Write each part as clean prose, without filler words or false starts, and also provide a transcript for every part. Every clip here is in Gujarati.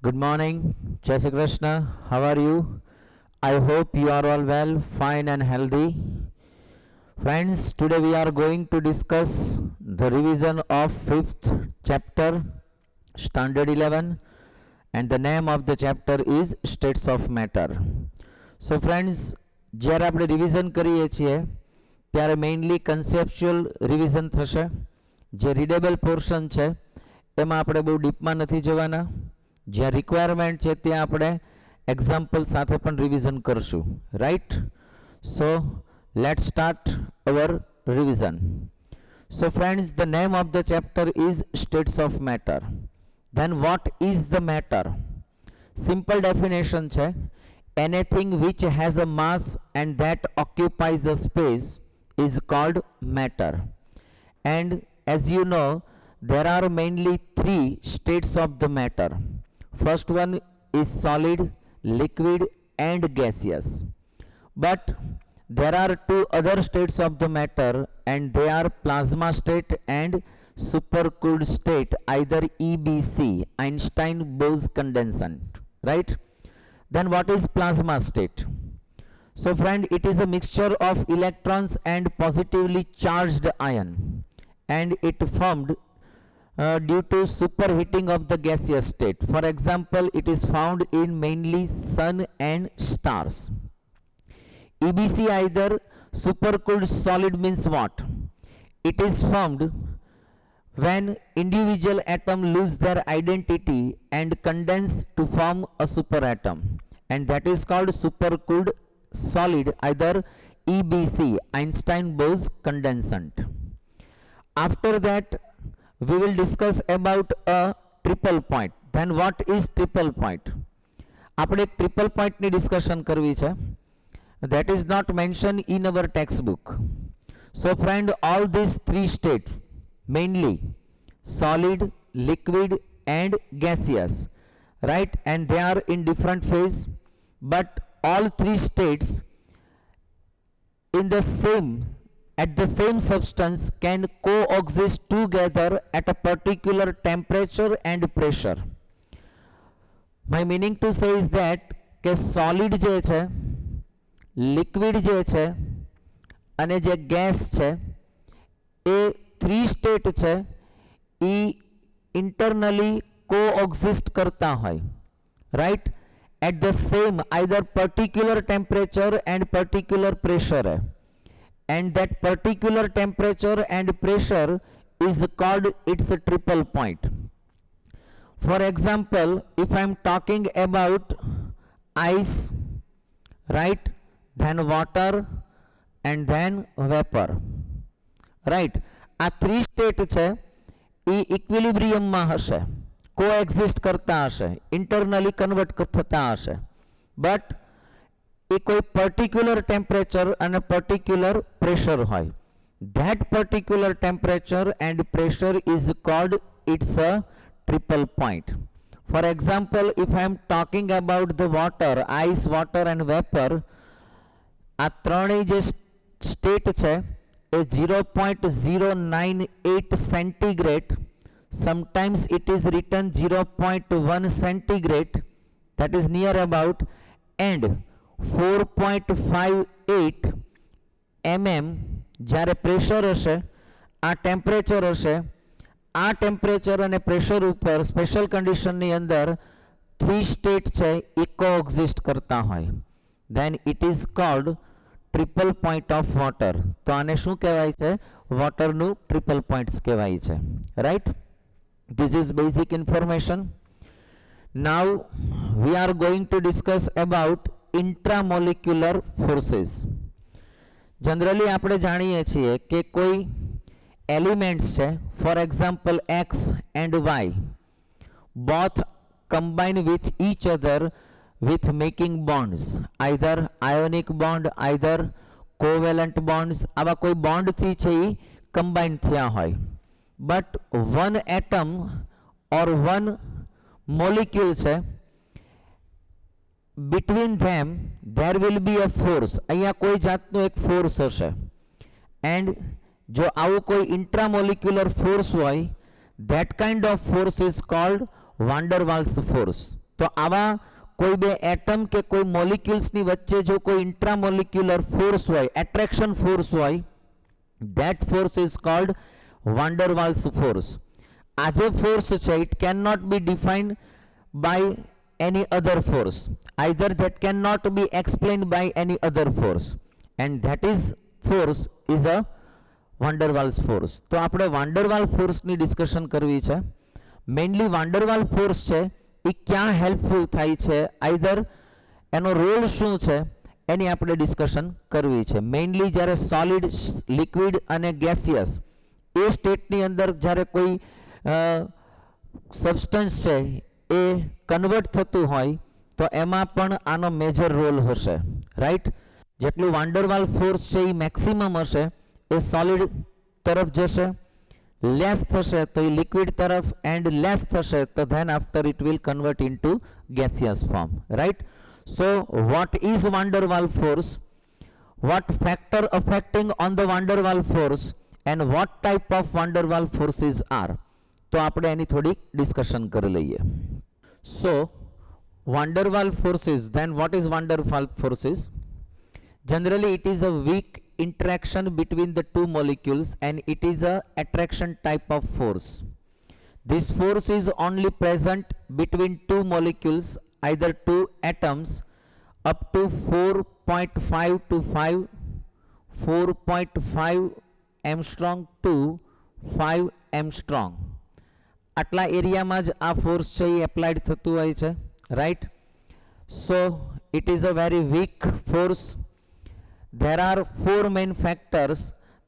Good morning, Jai Shri Krishna. How are you? I hope you are all well, fine, and healthy. Friends, today we are going to discuss the revision of 5th chapter, Standard 11, and the name of the chapter is States of Matter. So, friends, જ્યારે આપણે રિવિઝન કરીએ છીએ ત્યારે મેઇનલી કન્સેપ્ચ્યુઅલ રિવિઝન થશે. જે રીડેબલ પોર્શન છે એમાં આપણે બહુ ડીપમાં નથી જવાના. જ્યાં રિક્વાયરમેન્ટ છે ત્યાં આપણે એક્ઝામ્પલ સાથે પણ રિવિઝન કરશું, right? So let's start our revision. So friends, the name of the chapter is States of Matter. Then what is the matter? Simple definition છે, anything which has a mass and that occupies a space is called matter. And as you know, there are mainly three states of the matter. First one is solid, liquid and gaseous. But there are two other states of the matter, and they are plasma state and supercooled state, either EBC, Einstein-Bose condensate, right? Then what is plasma state? So friend, it is a mixture of electrons and positively charged ion, and it formed due to superheating of the gaseous state. For example, it is found in mainly sun and stars. EBC, either supercooled solid, means what? It is formed when individual atom lose their identity and condense to form a superatom, and that is called supercooled solid, either EBC, Einstein-Bose condensate. After that, we will discuss about a triple point. Then what is triple point? આપણે એક ટ્રિપલ પોઈન્ટની ડિસ્કશન કરવી છે. That is not mentioned in our textbook. So friend, all these three states, mainly solid, liquid and gaseous, right? And they are in different phase, but all three states in the same, at the same substance, can coexist together at a particular temperature and pressure. My meaning to say is that કે solid જે છે, liquid જે છે અને જે gas છે, એ three state છે, એ internally coexist કરતા હોય, right? At the same, either particular temperature and particular pressure, and that particular temperature and pressure is called its a triple point. For example, if I am talking about ice, right, then water and then vapor, right? આ three state છે એ ઇક્વિલિબ્રિયમ માં હશે, કોએક્ઝિસ્ટ કરતા હશે, ઇન્ટરનલી કન્વર્ટ થતા હશે, બટ એ કોઈ પર્ટિક્યુલર ટેમ્પરેચર અને પર્ટિક્યુલર પ્રેશર હોય. That particular temperature and pressure is called its a triple point. For example, if I am talking about the water, ice, water and vapor, આ ત્રણેય જે સ્ટેટ છે એ 0.098 centigrade, sometimes it is written 0.1 centigrade, that is near about, and 4.58 mm જ્યારે પ્રેશર હશે, આ ટેમ્પરેચર હશે, આ ટેમ્પરેચર અને પ્રેશર ઉપર સ્પેશિયલ કન્ડિશનની અંદર થ્રી સ્ટેટ છે એ કોએક્ઝિસ્ટ કરતા હોય. Then it is called triple point of water. તો આને શું કહેવાય છે? વોટરનું ટ્રિપલ પોઈન્ટ્સ કહેવાય છે, right? This is basic information. Now we are going to discuss about intramolecular forces. Generally આપણે જાણીએ છીએ કે કોઈ એલિમેન્ટ્સ છે, for example x and y, both combine with each other with making bonds, either ionic bond, either covalent bonds. આવા કોઈ બોન્ડ થી છે એ કમ્બાઇન થયા હોય, but one atom or one molecule છે, between them there will be a force. અહીંયા કોઈ જાતનો એક ફોર્સ હશે, and જો આવું કોઈ intramolecular force હોય, that kind of force is called van der Waals force. તો આવા કોઈ બે એટમ કે કોઈ મોલિક્યુલ્સની વચ્ચે જો કોઈ ઇન્ટ્રામોલિક્યુલર ફોર્સ હોય, એટ્રેક્શન ફોર્સ હોય, that force is called van der Waals force. આ જે ફોર્સ છે it cannot be defined by any other force, either that cannot be explained by any other force, and that is force is a van der Waals force. તો આપણે van der Waals ફોર્સની ડિસ્કશન કરવી છે. Mainly van der Waals force છે એ ક્યાં હેલ્પફુલ થાય છે, આઈધર એનો રોલ શું છે એની આપણે ડિસ્કશન કરવી છે. મેઇનલી જ્યારે સોલિડ, લિક્વિડ અને ગેસિયસ એ સ્ટેટની અંદર જ્યારે કોઈ સબસ્ટન્સ છે એ કન્વર્ટ થતું હોય તો એમાં પણ આનો મેજર રોલ હશે, રાઈટ. જેટલું van der Waals ફોર્સ છે એ મેક્સિમમ હશે એ સોલિડ તરફ જશે, લેસ થશે તો એ લિક્વિડ તરફ, એન્ડ લેસ થશે તો than after it will convert into gaseous form, right. So what is van der Waals force, what factor affecting on the van der Waals force, and what type of van der Waals forces are? તો આપણે એની થોડી ડિસ્કશન કરી લઈએ. So van der Waals forces, then what is van der Waals forces? Generally it is a weak interaction between the two molecules and it is a attraction type of force. This force is only present between two molecules, either two atoms, up to 4.5 to 4.5 Armstrong to 5 Armstrong. આટલા એરિયામાં જ આ ફોર્સ છે એ એપ્લાઇડ થતું હોય છે, right. So it is a very weak force. There are four main factors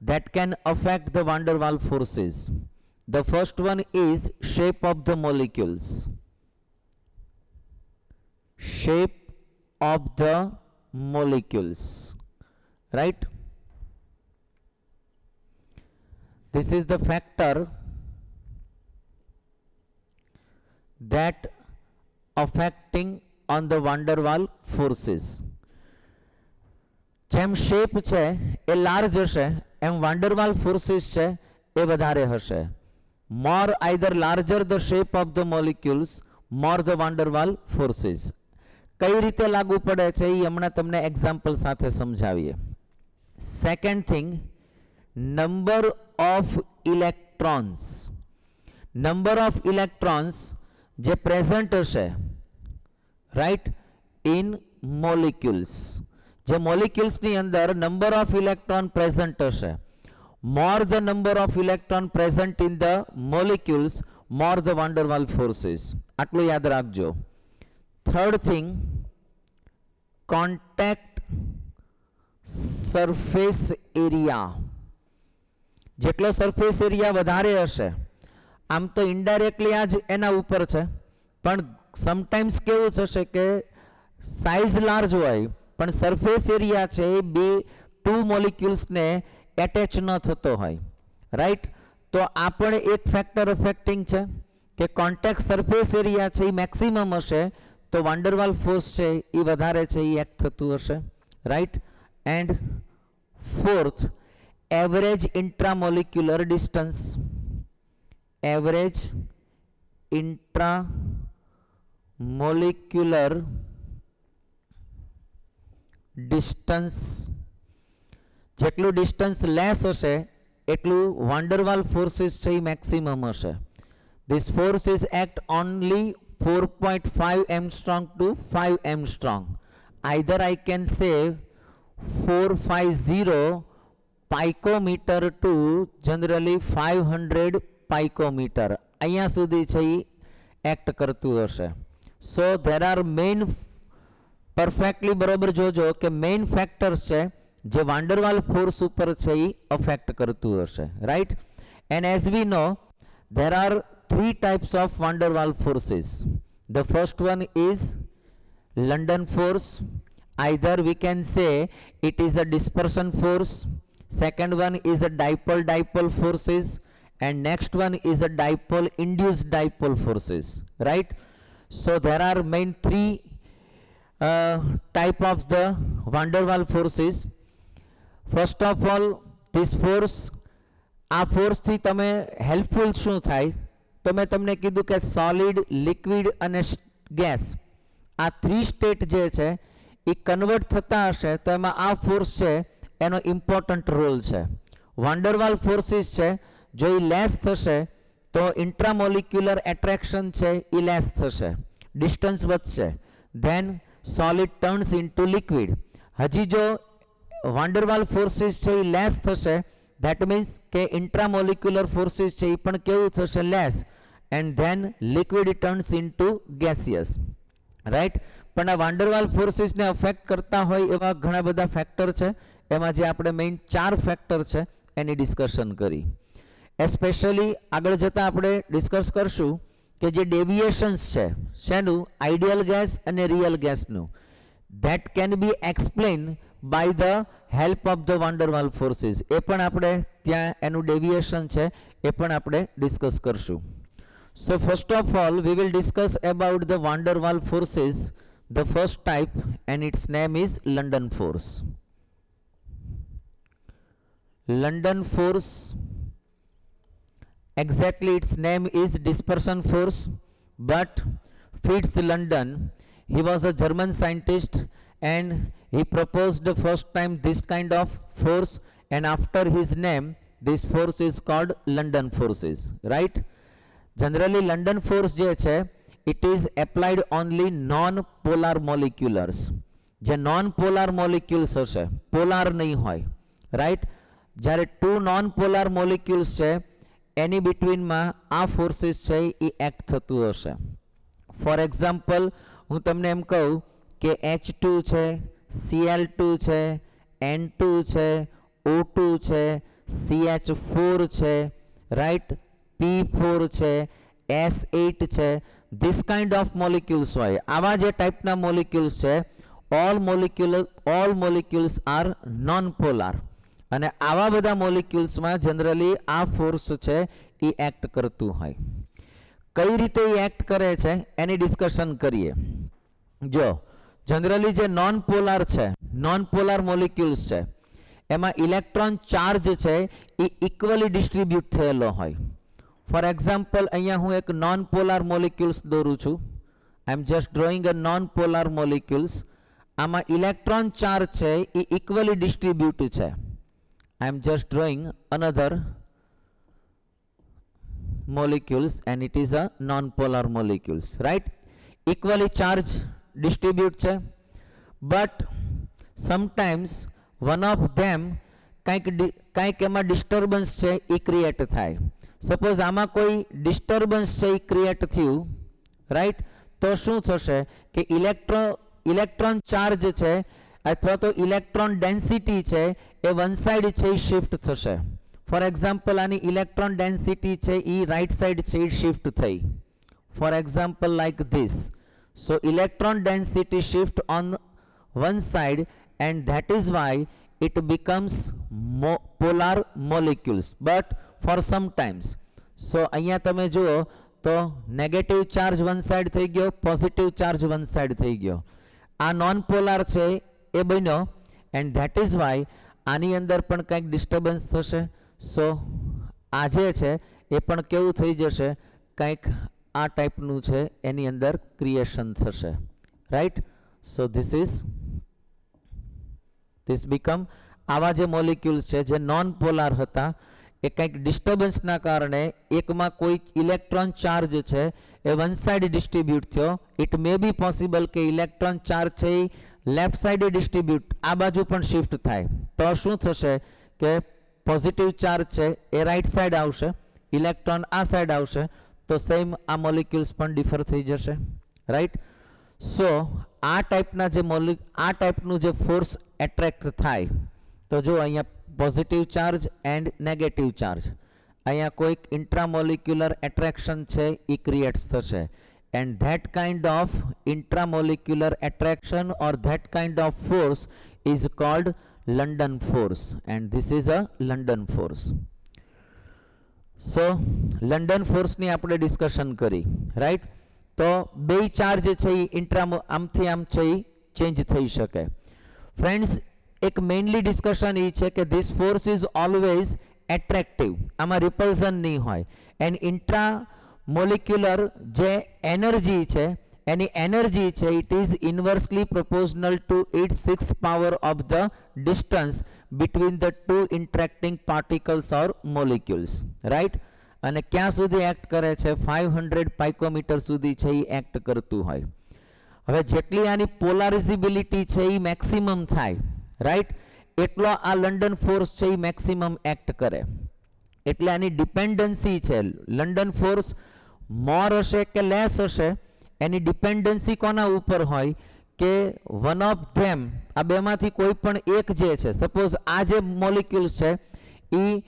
that can affect the van der Waals forces. The first one is shape of the molecules. Shape of the molecules, right. This is the factor that affecting on the van der Waals forces. જેમ શેપ છે એ લાર્જ હશે એમ van der Waals forces છે એ વધારે હશે. More either larger the shape of the molecules, more the van der Waals forces. કઈ રીતે લાગુ પડે છે એ હમણાં તમને એક્ઝામ્પલ સાથે સમજાવીએ. Second thing, number of electrons. Number of electrons જે પ્રેઝન્ટ હશે, રાઈટ, ઇન મોલિક્યુલ્સ. જે મોલિક્યુલ્સની અંદર નંબર ઓફ ઇલેક્ટ્રોન પ્રેઝન્ટ હશે, મોર the number of electron present in the molecules, more the van der Waals forces. આટલું યાદ રાખજો. Third thing, contact surface area. જેટલો સરફેસ એરિયા વધારે હશે, આમ તો ઇનડાયરેક્ટલી આ જ એના ઉપર છે, પણ સમટાઈમ્સ કેવું થશે કે સાઇઝ લાર્જ હોય પણ સરફેસ એરિયા છે એ બે ટુ મોલિક્યુલ્સને એટેચ ન થતો હોય, રાઈટ. તો આ પણ એક ફેક્ટર અફેક્ટિંગ છે કે કોન્ટેક્ટ સરફેસ એરિયા છે એ મેક્સિમમ હશે તો van der Waals ફોર્સ છે એ વધારે છે એ એક્ટ થતું હશે, right. And fourth, average intramolecular distance. Average intramolecular distance. જેટલું ડિસ્ટન્સ લેસ હશે એટલું van der Waals ફોર્સિસ છે એ મેક્સિમમ હશે. This force is act only 4.5 Armstrong to 5 Armstrong. Either I can say 450 picometer to generally 500 picometer. અહીંયા સુધી છે એ એક્ટ કરતું હશે. So there are main, perfectly બરોબર જોજો કે મેઇન ફેક્ટર્સ છે જે van der Waals ફોર્સ ઉપર છે એ અફેક્ટ કરતું હશે, right. And as we know there are three types of van der Waals forces. The first one is London force. Either we can say it is a dispersion force. Second one is a dipole forces, and next one is a dipole induced dipole forces, right. So there are main three type of the van der Waals forces. First of all, this force, આ ફોર્સથી તમે હેલ્પફુલ શું થાય તો મેં તમને કીધું કે સોલિડ, લિક્વિડ અને ગેસ આ 3 સ્ટેટ જે છે એ કન્વર્ટ થતા હશે તો એમાં આ ફોર્સ છે એનો ઇમ્પોર્ટન્ટ રોલ છે. વાન્ડરવાલ ફોર્સિસ છે જો એ લેસ થશે તો ઇન્ટ્રામોલિક્યુલર એટ્રેક્શન છે એ લેસ થશે, ડિસ્ટન્સ વધશે, then solid turns into liquid. હજી જો વાન્ડરવાલ ફોર્સિસ છે એ લેસ થશે, ધેટ મીન્સ કે ઇન્ટ્રામોલિક્યુલર ફોર્સિસ છે એ પણ કેવું થશે, less, and then liquid turns into gaseous, right. પણ આ વાન્ડરવાલ ફોર્સિસને અફેક્ટ કરતા હોય એવા ઘણા બધા ફેક્ટર છે, એમાં જે આપણે મેઇન 4 ફેક્ટર છે એની ડિસ્કશન કરી. એસ્પેશિયલી આગળ જતાં આપણે ડિસ્કસ કરશું કે જે ડેવિએશન્સ છે શેનું, આઈડિયલ ગેસ અને રિયલ ગેસનું, that can be explain by the help of the van der Waal forces. એ પણ આપણે ત્યાં એનું ડેવિએશન છે એ પણ આપણે ડિસ્કસ કરશું. So first of all we will discuss about the van der Waal forces, the first type, and its name is London force. London force, exactly its name is dispersion force, but Fritz London, he was a German scientist and he proposed the first time this kind of force, and after his name this force is called London forces, right. Generally London force જે છે it is applied only non-polar molecules. જે non-polar molecules હશે, polar નહીં હોય, right. જ્યારે 2 non-polar molecules છે એની betweenમાં આ forces છે એ act થતું હશે. For example હું તમને એમ કહું કે H2 છે, Cl2 છે, N2 છે, O2 છે, CH4 છે, right, P4 છે, S8 છે, this kind of molecules હોય. આવા જે ટાઈપના molecules છે all molecules are non-polar, અને આવા બધા મોલિક્યુલ્સમાં જનરલી આ ફોર્સ છે એ એક્ટ કરતું હોય. કઈ રીતે એ એક્ટ કરે છે એની ડિસ્કશન કરીએ. જો જનરલી જે નોન પોલાર છે, નોન પોલાર મોલિક્યુલ્સ છે એમાં ઇલેક્ટ્રોન ચાર્જ છે એ ઇક્વલી ડિસ્ટ્રીબ્યુટ થયેલો હોય. ફોર એક્ઝામ્પલ અહીંયા હું એક નોન પોલાર મોલિક્યુલ્સ દોરું છું. I am just drawing a non polar molecules. આમાં ઇલેક્ટ્રોન ચાર્જ છે એ ઇક્વલી ડિસ્ટ્રીબ્યુટ છે. I am just drawing another molecules and it is a non-polar molecules, right. Equally charged distribute છે, but sometimes one of them કંઈક એમાં disturbance છે એ ક્રિએટ થાય. સપોઝ આમાં કોઈ disturbance છે એ ક્રિએટ થયું, right, તો શું થશે કે ઇલેક્ટ્રોન ચાર્જ છે અથવા તો ઇલેક્ટ્રોન ડેન્સિટી છે એ વન સાઇડ છે એ શિફ્ટ થશે. ફોર એક્ઝામ્પલ આની ઇલેક્ટ્રોન ડેન્સિટી છે એ રાઇટ સાઇડ છે એ શિફ્ટ થઈ. For example like this. So electron density shift on one side and that is Y it becomes polar molecules, but for some times. So અહીંયા તમે જુઓ તો નેગેટિવ ચાર્જ વન સાઇડ થઈ ગયો, પોઝિટિવ ચાર્જ વન સાઇડ થઈ ગયો. આ નોન પોલાર છે એ બન્યો એન્ડ ધેટ ઇઝ વાય આની અંદર પણ કંઈક ડિસ્ટર્બન્સ થશે. સો આ જે છે એ પણ કેવું થઈ જશે, કંઈક આ ટાઈપનું છે એની અંદર ક્રિએશન થશે, રાઈટ. સો ધીસ બીકમ આવા જે મોલિક્યુલ્સ છે જે નોન પોલાર હતા એ કંઈક ડિસ્ટર્બન્સના કારણે એકમાં કોઈ ઇલેક્ટ્રોન ચાર્જ છે એ વન સાઇડ ડિસ્ટ્રીબ્યુટ થયો. ઇટ મે બી પોસિબલ કે ઇલેક્ટ્રોન ચાર્જ છે એ લેફ્ટ સાઇડે ડિસ્ટ્રીબ્યુટ આ બાજુ પણ શિફ્ટ થાય. તો શું થશે કે પોઝિટિવ ચાર્જ છે એ રાઇટ સાઇડ આવશે, ઇલેક્ટ્રોન આ સાઇડ આવશે, તો સેમ આ મોલિક્યુલ્સ પણ ડિફર થઈ જશે, રાઈટ. સો આ ટાઈપનું જે ફોર્સ એટ્રેક્ટ થાય તો જો અહીંયા positive charge and negative charge, અહીંયા કોઈક ઇન્ટ્રામોલિક્યુલર એટ્રેક્શન છે એ ક્રિએટ્સ થશે. And that kind of intramolecular attraction or that kind of force is called London force, and this is a London force. So London force ની આપણે ડિસ્કશન કરી, રાઈટ. તો બે ચાર્જ છે એ આમથી આમ છે એ ચેન્જ થઈ શકે. ફ્રેન્ડ્સ એક મેઇનલી ડિસ્કશન એ છે કે this force is always attractive, આમાં રિપલ્ઝન નહીં હોય. એન્ડ મોલિક્યુલર જે એનર્જી છે એની એનર્જી છે it is inversely proportional to its 6 power of the distance between the two interacting particles or molecules, right. અને ક્યાં સુધી એક્ટ કરે છે? 500 પાઇકોમીટર સુધી છે એ એક્ટ કરતું હોય. હવે જેટલી આની પોલારિઝિબિલિટી છે એ મેક્સિમમ થાય, રાઈટ, એટલો આ લંડન ફોર્સ છે એ મેક્સિમમ એક્ટ કરે. એટલે આની ડિપેન્ડન્સી છે, લંડન ફોર્સ મોર હશે કે લેસ હશે, એની ડિપેન્ડન્સી કોના ઉપર હોય કે વન ઓફ ધેમ, આ બેમાંથી કોઈ પણ એક જે છે, સપોઝ આ જે મોલિક્યુલ્સ છે એ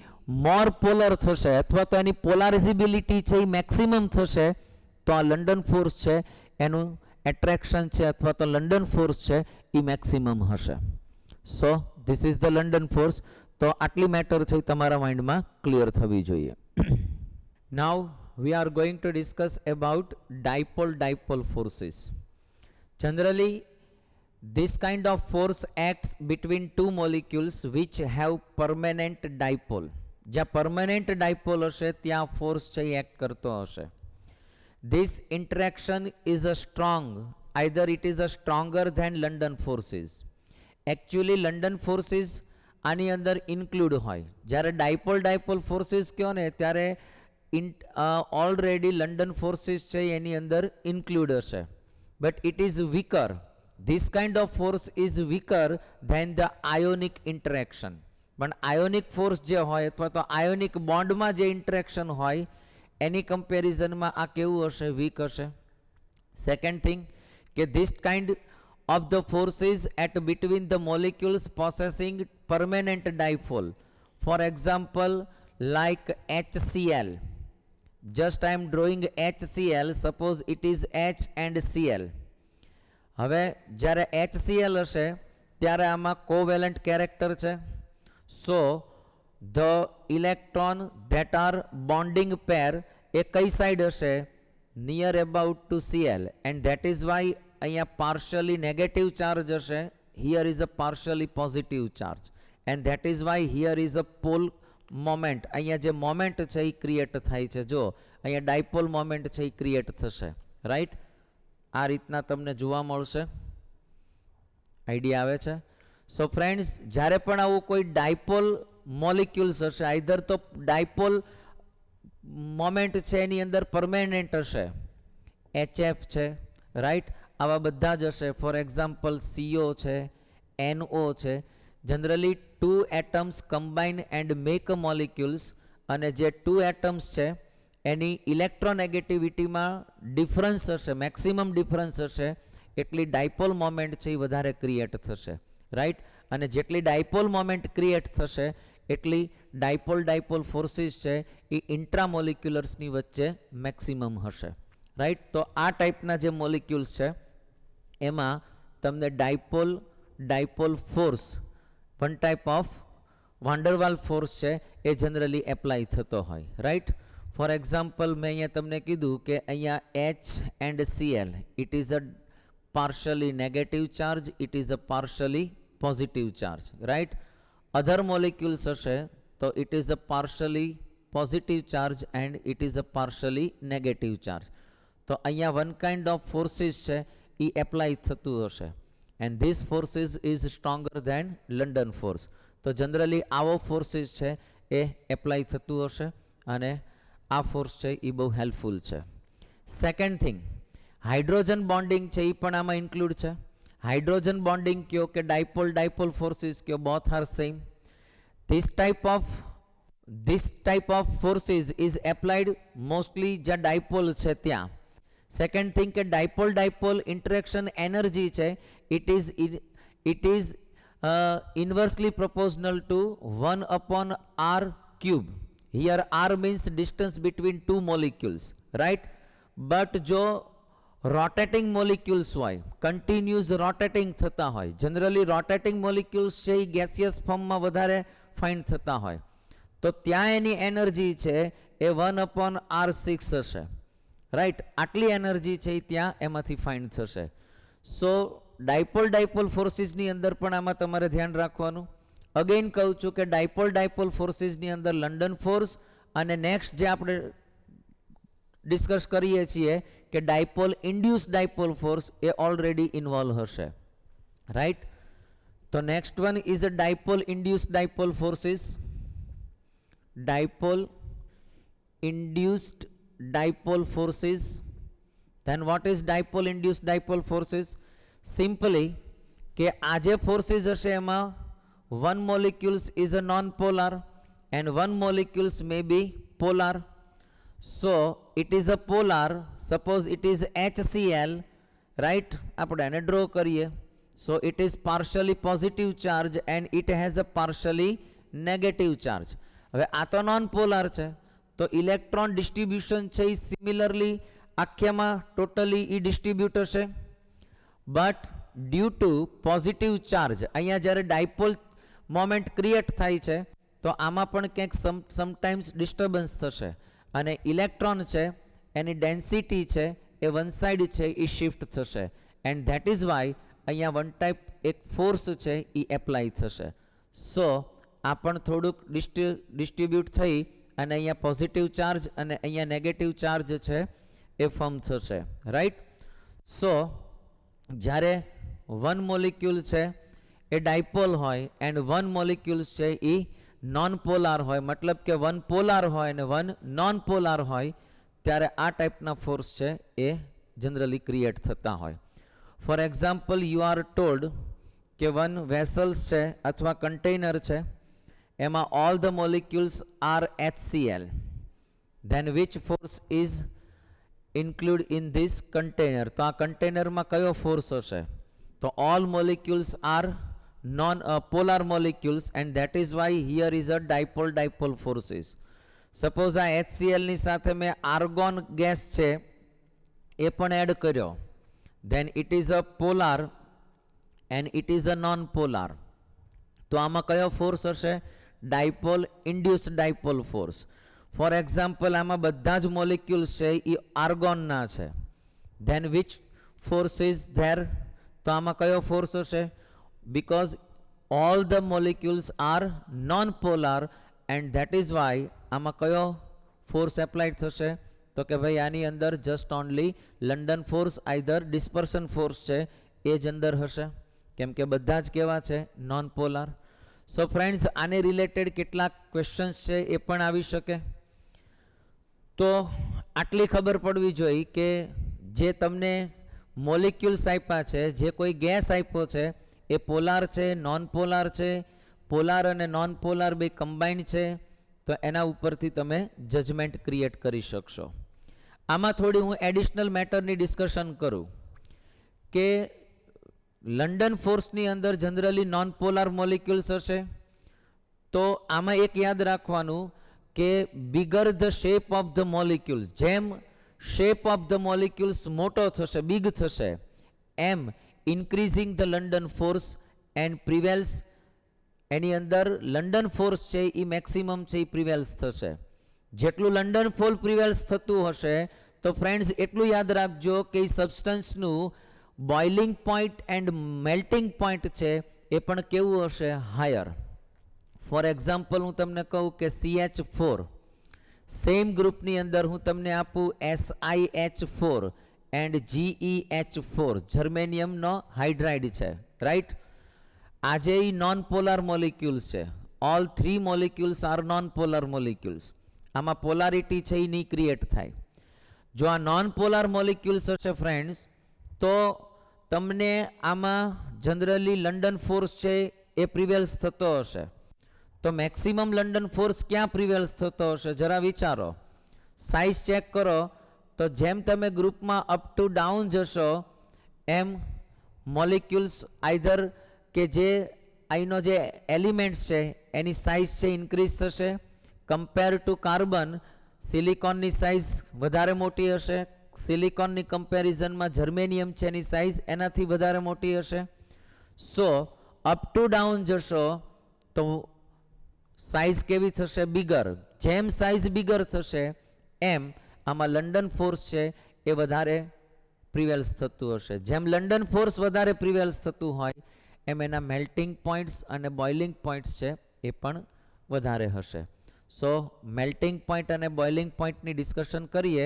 મોર પોલર થશે અથવા તો એની પોલારિઝિબિલિટી છે એ મેક્સિમમ થશે, તો આ લંડન ફોર્સ છે એનું એટ્રેક્શન છે અથવા તો લંડન ફોર્સ છે એ મેક્સિમમ હશે. સો this is the London force. તો આટલી મેટર છે તમારા માઇન્ડમાં ક્લિયર થવી જોઈએ. નાઉ we are going to discuss about dipole forces. Generally this kind of force acts between two molecules which have permanent dipole. જ્યાં permanent dipole હશે ત્યાં force છે એક્ટ કરતો હશે. This interaction is a strong, either it is a stronger than London forces. Actually London forces આની અંદર ઇન્ક્લુડ હોય. જ્યારે ડાયપોલ ફોર્સિસ કહો ને ત્યારે ઓલરેડી લંડન ફોર્સિસ છે એની અંદર ઇન્ક્લુડ હશે, but it is weaker. This kind of force is weaker than the ionic interaction. પણ આયોનિક ફોર્સ જે હોય અથવા તો આયોનિક બોન્ડમાં જે ઇન્ટરેક્શન હોય એની કમ્પેરિઝનમાં આ કેવું હશે? વીક હશે. સેકન્ડ થિંગ કે this kind of the forces at between the molecules possessing permanent dipole, for example like HCl. Just I am drawing HCl, suppose it is H and Cl. હવે જ્યારે HCl હશે ત્યારે આમાં covalent character છે, so the electron that are bonding pair એ કઈ સાઈડ હશે? near about to Cl, and that is why અહીંયા partially negative charge હશે, here is a partially positive charge, and that is why here is a pole moment. અહીંયા જે મોમેન્ટ છે એ ક્રિએટ થાય છે. જો અહીંયા ડાયપોલ મોમેન્ટ છે એ ક્રિએટ થશે, રાઈટ. આ રીતના તમને જોવા મળશે. આઈડિયા આવે છે? સો ફ્રેન્ડ્સ, જ્યારે પણ આવું કોઈ ડાયપોલ મોલિક્યુલ્સ હશે, આઈધર તો ડાયપોલ મોમેન્ટ છે એની અંદર પરમેનન્ટ હશે, HF છે, રાઈટ, આવા બધા જ હશે. ફોર એક્ઝામ્પલ CO છે, NO છે. Generally 2 atoms combine and make molecules, અને જે 2 એટમ્સ છે એની ઇલેક્ટ્રોનેગેટિવિટીમાં ડિફરન્સ હશે, મેક્સિમમ ડિફરન્સ હશે, એટલી ડાયપોલ મોમેન્ટ છે એ વધારે ક્રિએટ થશે, રાઈટ. અને જેટલી ડાયપોલ મોમેન્ટ ક્રિએટ થશે એટલી ડાયપોલ ફોર્સિસ છે એ ઇન્ટ્રામોલિક્યુલર્સની વચ્ચે મેક્સિમમ હશે, રાઈટ. તો આ ટાઈપના જે મોલિક્યુલ્સ છે એમાં તમને dipole force, one type of van der Waal force છે એ જનરલી એપ્લાય થતો હોય, રાઈટ. ફોર એક્ઝામ્પલ મેં અહીંયા તમને કીધું કે અહીંયા H and Cl, it is a partially negative charge, it is a partially positive charge, right. Other molecules હશે તો it is a partially positive charge and it is a partially negative charge. તો અહીંયા one kind of forces છે એ એપ્લાય થતું હશે, and this forces is stronger than London force. તો જનરલી આવો ફોર્સિસ છે એ એપ્લાય થતું હશે અને આ ફોર્સ છે એ બહુ હેલ્પફુલ છે. સેકન્ડ થિંગ, હાઇડ્રોજન બોન્ડિંગ છે એ પણ આમાં ઇન્ક્લુડ છે. હાઇડ્રોજન બોન્ડિંગ કયો કે ડાયપોલ ફોર્સિસ કયો, both are same. This type of forces is applied mostly જ્યાં ડાયપોલ છે ત્યાં. સેકન્ડ થિંગ કે ડાયપોલ ઇન્ટરેક્શન એનર્જી છે it is inversely proportional to 1 upon r cube. Here r means distance between two molecules, right. But જો રોટેટિંગ મોલિક્યુલ્સ હોય, કન્ટિન્યુઅસ રોટેટિંગ થતા હોય, જનરલી રોટેટિંગ મોલિક્યુલ્સ છે એ ગેસિયસ ફોર્મમાં વધારે ફાઇન્ડ થતા હોય, તો ત્યાં એની એનર્જી છે એ 1/r6 હશે, રાઈટ. આટલી એનર્જી છે એ ત્યાં એમાંથી ફાઇન્ડ થશે. સો ડાયપોલ ફોર્સિસની અંદર પણ આમાં તમારે ધ્યાન રાખવાનું. અગેન કહું છું કે ડાયપોલ ફોર્સિસની અંદર લંડન ફોર્સ અને નેક્સ્ટ જે આપણે ડિસ્કસ કરીએ છીએ કે ડાયપોલ ઇન્ડ્યુસ ડાયપોલ ફોર્સ એ ઓલરેડી ઇન્વોલ્વ હશે, રાઈટ. તો next one is a dipole induce dipole forces. Dipole induced dipole forces. Then what is dipole induced dipole forces? Simply કે આ જે forces હશે એમાં one molecules is a non-polar and one molecules may be polar. So it is a polar, suppose it is HCl, right? આપણે એને draw કરીએ. So it is partially positive charge and it has a partially negative charge. હવે આ તો non-polar છે, તો ઇલેક્ટ્રોન ડિસ્ટ્રીબ્યુશન છે એ સિમિલરલી આખ્યામાં ટોટલી એ ડિસ્ટ્રીબ્યુટ હશે. But due to positive charge અહીંયા જ્યારે ડાયપોલ મોમેન્ટ ક્રિએટ થાય છે તો આમાં પણ ક્યાંક સમટાઈમ્સ ડિસ્ટર્બન્સ થશે અને ઇલેક્ટ્રોન છે એની ડેન્સિટી છે એ વન સાઇડ છે એ શિફ્ટ થશે એન્ડ ધેટ ઇઝ વાય અહીંયા વન ટાઈપ એક ફોર્સ છે એ એપ્લાય થશે. સો આ પણ થોડુંક ડિસ્ટ્રીબ્યુટ થઈ અને અહીંયા પોઝિટિવ ચાર્જ અને અહીંયા નેગેટિવ ચાર્જ છે એ ફોર્મ થશે, રાઈટ. સો જ્યારે વન મોલિક્યુલ છે એ ડાયપોલ હોય એન્ડ વન મોલિક્યુલ્સ છે એ નોન પોલાર હોય, મતલબ કે વન પોલાર હોય અને વન નોન પોલાર હોય, ત્યારે આ ટાઈપના ફોર્સ છે એ જનરલી ક્રિએટ થતા હોય. For example you are told કે વન વેસલ્સ છે અથવા કન્ટેનર છે, એમાં all the molecules are HCl, then which force is included in this container? તો આ કન્ટેનરમાં કયો ફોર્સ હશે? તો all molecules are non polar molecules and that is why here is a dipole dipole forces. Suppose આ HCl ની સાથે મેં આર્ગોન ગેસ છે એ પણ એડ કર્યો, then it is a polar and it is a non polar. તો આમાં કયો ફોર્સ હશે? Dipole induced dipole force. For example આમાં બધા જ મોલિક્યુલ્સ છે એ આર્ગોનના છે, then which force is there? તો આમાં કયો ફોર્સ હશે? Because all the molecules are non polar and that is why આમાં કયો ફોર્સ એપ્લાઇડ થશે? તો કે ભાઈ આની અંદર just only London force either dispersion force છે એ જ અંદર હશે, કેમ કે બધા જ કેવા છે? Non polar. સો ફ્રેન્ડ્સ આને રિલેટેડ કેટલાક ક્વેશ્ચન્સ છે એ પણ આવી શકે. તો આટલી ખબર પડવી જોઈએ કે જે તમને મોલિક્યુલ્સ આપ્યા છે, જે કોઈ ગેસ આપ્યો છે એ પોલાર છે, નોન પોલાર છે, પોલાર અને નોન પોલાર બે કમ્બાઇન્ડ છે, તો એના ઉપરથી તમે જજમેન્ટ ક્રિએટ કરી શકશો. આમાં થોડી હું એડિશનલ મેટરની ડિસ્કશન કરું કે લંડન ફોર્સની અંદર જનરલી નોન પોલાર મોલિક્યુલ્સ હશે, તો આમાં એક યાદ રાખવાનું કે bigger the shape of the molecules, જેમ શેપ ઓફ ધ મોલિક્યુલ્સ મોટો થશે, બિગ થશે, એમ increasing the London force and prevails, એની અંદર લંડન ફોર્સ છે એ મેક્સિમમ છે એ પ્રિવેલ્સ થશે. જેટલું લંડન ફોર્સ પ્રિવેલ્સ થતું હશે તો ફ્રેન્ડ્સ એટલું યાદ રાખજો કે એ સબસ્ટન્સનું boiling point and melting point છે એ પણ કેવું હશે? હાયર. ફોર એક્ઝામ્પલ હું તમને કહું કે CH4, સેમ ગ્રુપની અંદર હું તમને આપું SiH4 એન્ડ GeH4, જર્મેનિયમનો હાઇડ્રાઇડ છે, રાઈટ. આજે એ નોન પોલાર મોલિક્યુલ્સ છે, all three molecules are non polar molecules. આમાં પોલારિટી છે એ નહીં ક્રિએટ થાય. જો આ નોન પોલાર મોલિક્યુલ્સ હશે ફ્રેન્ડ્સ, તો તમને આમાં જનરલી લંડન ફોર્સ છે એ પ્રિવેલ્સ થતો હશે. તો મેક્સિમમ લંડન ફોર્સ ક્યાં પ્રિવેલ્સ થતો હશે? જરા વિચારો, સાઇઝ ચેક કરો. તો જેમ તમે ગ્રુપમાં અપ ટુ ડાઉન જશો એમ મોલિક્યુલ્સ આઈધર કે જે અહીંનો જે એલિમેન્ટ્સ છે એની સાઇઝ છે ઇન્ક્રીઝ થશે. કમ્પેર ટુ કાર્બન, સિલિકોનની સાઇઝ વધારે મોટી હશે, સિલિકોનની કમ્પેરિઝનમાં જર્મેનિયમ છે એની સાઇઝ એનાથી વધારે મોટી હશે. સો અપ ટુ ડાઉન જશો તો સાઇઝ કેવી થશે? બિગર. જેમ સાઇઝ બિગર થશે એમ આમાં લંડન ફોર્સ છે એ વધારે પ્રિવેલ્સ થતું હશે. જેમ લંડન ફોર્સ વધારે પ્રિવેલ્સ થતું હોય એમ એના મેલ્ટિંગ પોઈન્ટ્સ અને બોઇલિંગ પોઈન્ટ્સ છે એ પણ વધારે હશે. સો મેલ્ટિંગ પોઈન્ટ અને બોઇલિંગ પોઈન્ટની ડિસ્કશન કરીએ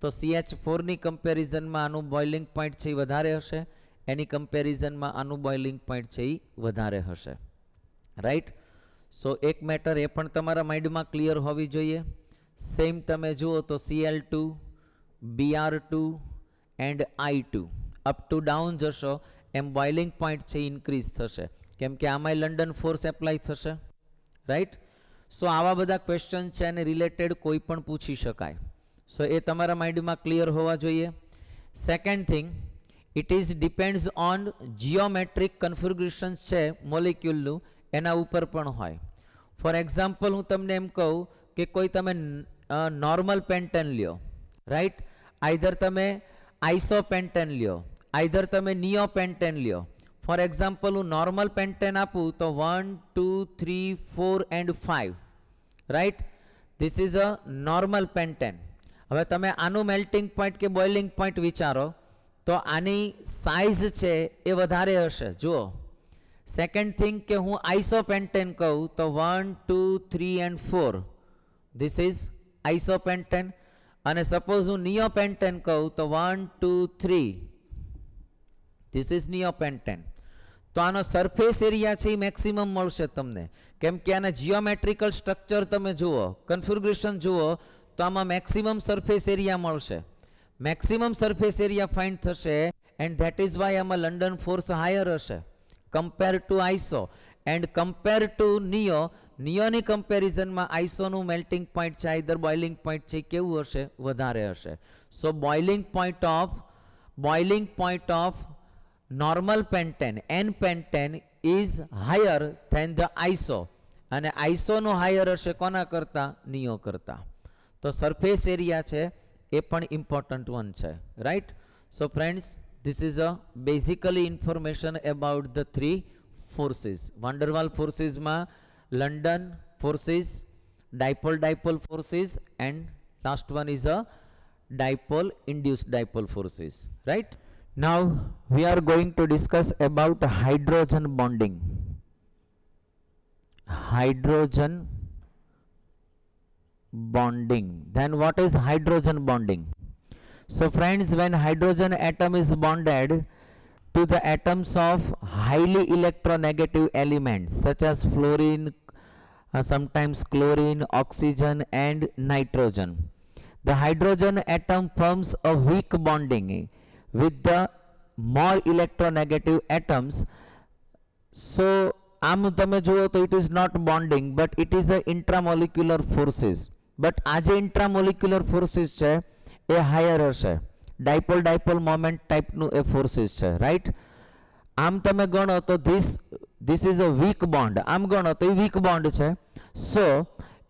તો CH4 ની કમ્પેરિઝનમાં આનું બોઇલિંગ પોઈન્ટ છે એ વધારે હશે, એની કમ્પેરિઝનમાં આનું બોઇલિંગ પોઈન્ટ છે એ વધારે હશે, રાઈટ. સો એક મેટર એ પણ તમારા માઇન્ડમાં ક્લિયર હોવી જોઈએ. સેમ તમે જુઓ તો Cl2, Br2 and I2 up to down જશો એમ બોઇલિંગ પોઈન્ટ છે ઇન્ક્રીઝ થશે, કેમ કે આમાંય લંડન ફોર્સ એપ્લાય થશે, રાઈટ. સો આવા બધા ક્વેશ્ચન છે અને રિલેટેડ કોઈ પણ પૂછી શકાય. સો એ તમારા માઇન્ડમાં ક્લિયર હોવા જોઈએ. Second thing, it is depends on geometric configurations છે મોલિક્યુલનું, એના ઉપર પણ હોય. ફોર એક્ઝામ્પલ હું તમને એમ કહું કે કોઈ તમે નોર્મલ પેન્ટેન લ્યો, રાઈટ, આઈધર તમે આઇસોપેન્ટેન લ્યો, આઈધર તમે નિયોપેન્ટેન લ્યો. ફોર એક્ઝામ્પલ હું નોર્મલ પેન્ટેન આપું તો 1, 2, 3, 4 and 5, right. This is a normal pentane. હવે તમે આનું મેલ્ટિંગ પોઈન્ટ કે બોઇલિંગ પોઈન્ટ વિચારો તો આની સાઇઝ છે એ વધારે હશે. જુઓ, સેકન્ડ થિંગ કે હું આઇસોપેન્ટેન કહું તો 1, 2, 3 એન્ડ 4, ધીસ ઇઝ આઇસોપેન્ટેન. અને સપોઝ હું નિયોપેન્ટેન કહું તો 1, 2, 3, ધીસ ઇઝ નિયોપેન્ટેન. તો આનો સરફેસ એરિયા છે એ મેક્સિમમ મળશે તમને, કેમ કે આના જીઓમેટ્રિકલ સ્ટ્રક્ચર તમે જુઓ, કન્ફિગ્યુરેશન જુઓ તો આમાં મેક્સિમમ સરફેસ એરિયા મળશે. મેક્સિમમ સરફેસ એરિયા ફાઇન્ડ થશે એન્ડ ધેટ ઇઝ વાય આમાં લંડન ફોર્સ હાયર હશે compare to iso and compare to neo. નિયોની કમ્પેરિઝનમાં આઇસોનું મેલ્ટિંગ પોઈન્ટ છે આઈધર બોઇલિંગ પોઈન્ટ છે કેવું હશે, વધારે હશે. So boiling point of normal pentane n pentane is higher than the iso, અને iso નો હાયર હશે કોના કરતા, નિયો કરતા. તો સરફેસ એરિયા છે એ પણ ઇમ્પોર્ટન્ટ વન છે, right. So friends, this is a basically information about the three forces. Van der Waal ફોર્સિસમાં London forces, dipole forces and last one is a dipole induced dipole forces, right. Now we are going to discuss about hydrogen bonding. Hydrogen bonding. Then what is hydrogen bonding? So friends, when hydrogen atom is bonded to the atoms of highly electronegative elements such as fluorine, sometimes chlorine, oxygen and nitrogen, the hydrogen atom forms a weak bonding with the more electronegative atoms. So આમ તમે જુઓ તો it is not bonding but it is a intramolecular forces. But આ જે intramolecular forces છે એ હાયર હશે, ડાયપોલ મોમેન્ટ ટાઈપનું એ ફોર્સિસ છે, રાઈટ. આમ તમે ગણો તો this is a weak bond, આમ ગણો તો એ weak bond છે. સો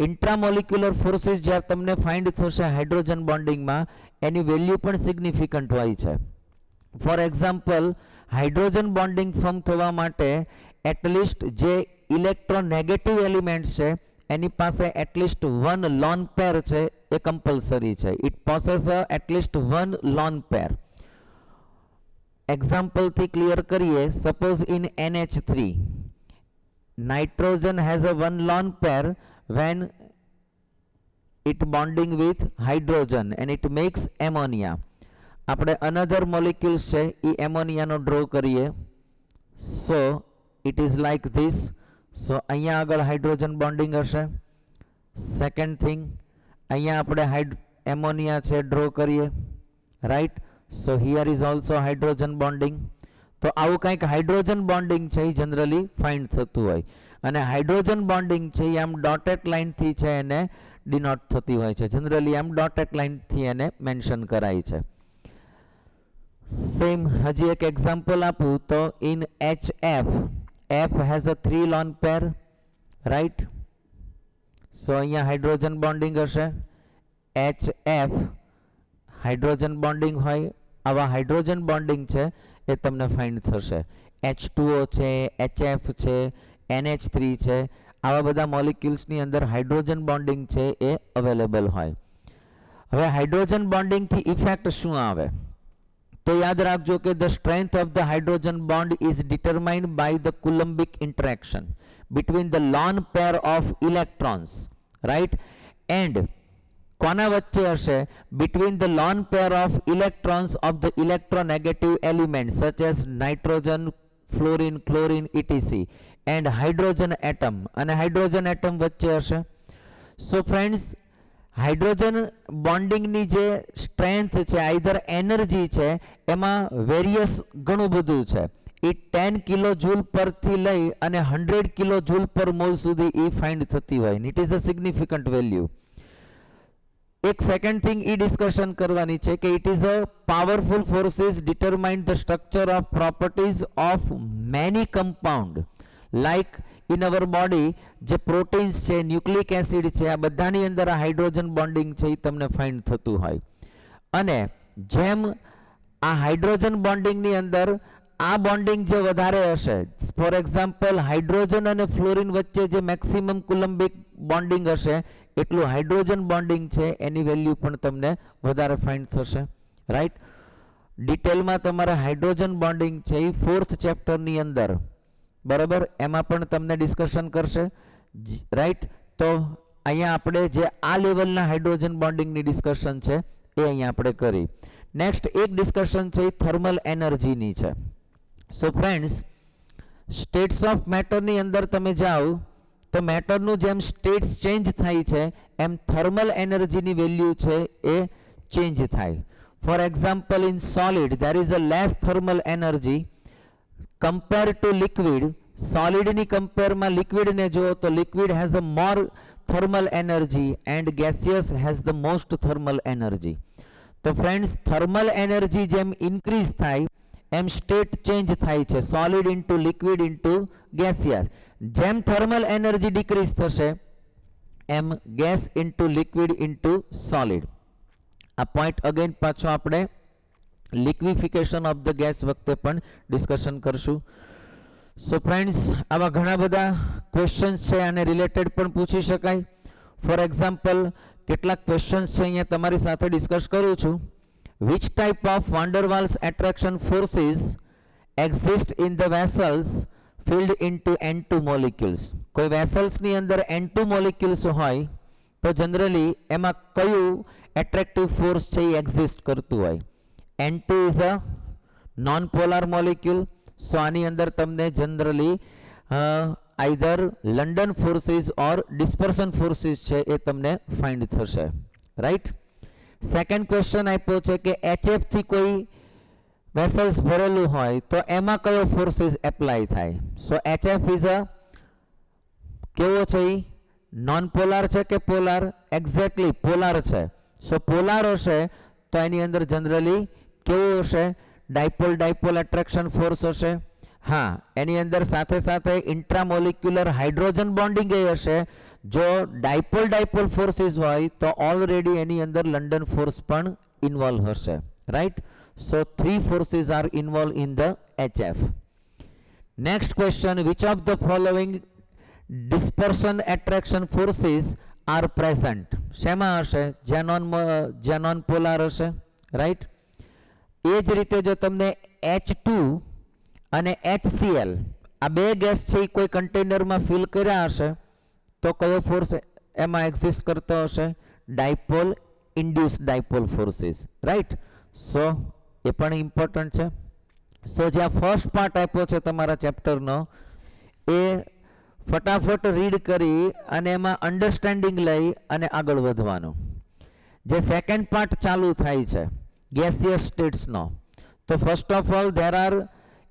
ઇન્ટ્રામોલિક્યુલર ફોર્સિસ જ્યારે તમને ફાઇન્ડ થશે હાઇડ્રોજન બોન્ડિંગમાં એની વેલ્યુ પણ સિગ્નિફિકન્ટ હોય છે. For example, hydrogen bonding form થવા માટે એટલીસ્ટ જે ઇલેક્ટ્રોનેગેટિવ એલિમેન્ટ છે એની પાસે એટલીસ્ટ વન લોન પેર છે એ કમ્પલસરી છે. It possess at least one lone pair. એક્ઝામ્પલથી ક્લિયર કરીએ, suppose in NH3 nitrogen has a one lone pair when it bonding with hydrogen and it makes ammonia. આપણે another molecules છે એ એમોનિયાનો ડ્રો કરીએ. So it is like this. So અહીંયા આગળ હાઇડ્રોજન બોન્ડિંગ હશે. સેકન્ડ થિંગ, અહીંયા આપણે એમોનિયા છે ડ્રો કરીએ, right. So here is also hydrogen bonding. તો આવું કંઈક હાઇડ્રોજન બોન્ડિંગ છે એ જનરલી ફાઇન્ડ થતું હોય, અને હાઇડ્રોજન બોન્ડિંગ છે એ આમ ડોટેડ લાઇનથી છે એને ડિનોટ થતી હોય છે, જનરલી આમ ડોટેડ લાઇનથી એને મેન્શન કરાય છે. સેમ હજી એક એક્ઝામ્પલ આપું તો in HF, F has a 3 lone pair, right. સો અહીંયા હાઇડ્રોજન બોન્ડિંગ હશે, HF હાઇડ્રોજન બોન્ડિંગ હોય. આવા હાઇડ્રોજન બોન્ડિંગ છે એ તમને ફાઇન્ડ થશે. H2O છે, HF છે, NH3 છે, આવા બધા મોલિક્યુલ્સની અંદર હાઇડ્રોજન બોન્ડિંગ છે એ અવેલેબલ હોય. હવે હાઇડ્રોજન બોન્ડિંગથી ઇફેક્ટ શું આવે તો યાદ રાખજો કે the strength of the hydrogen bond is determined by the coulombic interaction between the lone pair of electrons, right, and કોના વચ્ચે હશે? Between the lone pair of electrons of the electronegative elements such as nitrogen, fluorine, chlorine, etc. and hydrogen atom, અને હાઇડ્રોજન એટમ વચ્ચે હશે. સો ફ્રેન્ડ્સ, હાઇડ્રોજન બોન્ડિંગની જે સ્ટ્રેન્થ છે, આઈધર એનર્જી છે, એમાં વેરિયસ ઘણું બધું છે. એ 10 કિલો જૂલ પરથી લઈ અને 100 કિલો જૂલ પર મોલ સુધી એ ફાઇન્ડ થતી હોય. It is a significant value. એક સેકન્ડ થિંગ એ ડિસ્કશન કરવાની છે કે it is a powerful forces determine the structure of properties of many compound like in our body. જે પ્રોટીન્સ છે, ન્યુક્લિક એસિડ છે, આ બધાની અંદર આ હાઇડ્રોજન બોન્ડિંગ છે એ તમને ફાઇન્ડ થતું હોય. અને જેમ આ હાઇડ્રોજન બોન્ડિંગની અંદર આ બોન્ડિંગ જે વધારે હશે, ફોર એક્ઝામ્પલ હાઇડ્રોજન અને ફ્લોરિન વચ્ચે જે મેક્સિમમ કુલમ્બિક બોન્ડિંગ હશે, એટલું હાઇડ્રોજન બોન્ડિંગ છે એની વેલ્યુ પણ તમને વધારે ફાઇન્ડ થશે. રાઈટ. ડિટેલમાં તમારે હાઇડ્રોજન બોન્ડિંગ છે એ 4th ચેપ્ટરની અંદર, બરાબર, એમાં પણ તમને ડિસ્કશન કરશે. રાઈટ. તો અહીંયા આપણે જે આ લેવલના હાઇડ્રોજન બોન્ડિંગની ડિસ્કશન છે એ અહીંયા આપણે કરી. નેક્સ્ટ એક ડિસ્કશન છે એ થર્મલ એનર્જીની છે. સો ફ્રેન્ડ્સ, સ્ટેટ્સ ઓફ મેટરની અંદર તમે જાઓ તો મેટરનું જેમ સ્ટેટ્સ ચેન્જ થાય છે એમ થર્મલ એનર્જીની વેલ્યુ છે એ ચેન્જ થાય. For example, in solid there is a less thermal energy compared to liquid. સોલિડની કમ્પેરમાં લિક્વિડને જુઓ તો liquid has a more thermal energy and gaseous has the most thermal energy. તો ફ્રેન્ડ્સ, થર્મલ એનર્જી જેમ ઇન્ક્રીઝ થાય એમ સ્ટેટ ચેન્જ થાય છે, solid into liquid into gaseous. જેમ થર્મલ એનર્જી ડિક્રીઝ થશે એમ gas into liquid into solid. આ પોઈન્ટ અગેન પાછો આપણે લિક્વિફિકેશન ઓફ ધ ગેસ વખતે પણ ડિસ્કશન કરશું. સો ફ્રેન્ડ્સ, આવા ઘણા બધા ક્વેશ્ચન્સ છે, આને રિલેટેડ પણ પૂછી શકાય. ફોર એક્ઝામ્પલ, કેટલાક ક્વેશ્ચન્સ છે અહીંયા તમારી સાથે ડિસ્કસ કરું છું. Which type of van der Waals attraction forces exist in the vessels filled into N2 molecules. કોઈ વેસલ્સની અંદર N2 મોલિક્યુલ્સ હોય તો જનરલી એમાં કયું એટ્રેક્ટિવ ફોર્સ છે એ એક્ઝિસ્ટ કરતું હોય? N2 is a non polar molecule. So આની અંદર તમને generally either London forces or dispersion forces છે એ તમને ફાઇન્ડ થશે. રાઈટ. સેકન્ડ ક્વેશ્ચન આપ્યો છે કે HF થી કોઈ વેસલ્સ ભરેલું હોય તો એમાં કયો ફોર્સિસ એપ્લાય થાય? સો HF ઇઝ અ કેવો છે? નોન પોલાર છે કે પોલાર? એક્ઝેક્ટલી પોલાર છે. સો પોલાર હશે તો એની અંદર જનરલી કેવું હશે? ડાયપોલ ડાયપોલ એટ્રેક્શન ફોર્સ હશે. હા, એની અંદર સાથે સાથે ઇન્ટ્રામોલિક્યુલર હાઇડ્રોજન બોન્ડિંગ એ હશે. જો ડાયપોલ ડાયપોલ ફોર્સિસ હોય તો ઓલરેડી એની અંદર લંડન ફોર્સ પણ ઇન્વોલ્વ હશે. Right. So 3 forces are involved in the HF. Next question, which of the following dispersion attraction forces are present? શેમાં હશે? જેનોન પોલાર હશે. રાઈટ. એ જ રીતે જો તમને H2 અને HCl આ બે ગેસ છે એ કોઈ કન્ટેનરમાં ફિલ કર્યા હશે તો કયો ફોર્સ એમાં એક્ઝિસ્ટ કરતો હશે? Dipole induce dipole forces. Right. So એ પણ ઇમ્પોર્ટન્ટ છે. સો જે આ ફર્સ્ટ પાર્ટ આપ્યો છે તમારા ચેપ્ટરનો એ ફટાફટ રીડ કરી અને એમાં અન્ડરસ્ટેન્ડિંગ લઈ અને આગળ વધવાનું. જે સેકન્ડ પાર્ટ ચાલુ થાય છે ગેસિયસ સ્ટેટ્સનો, તો first of all there are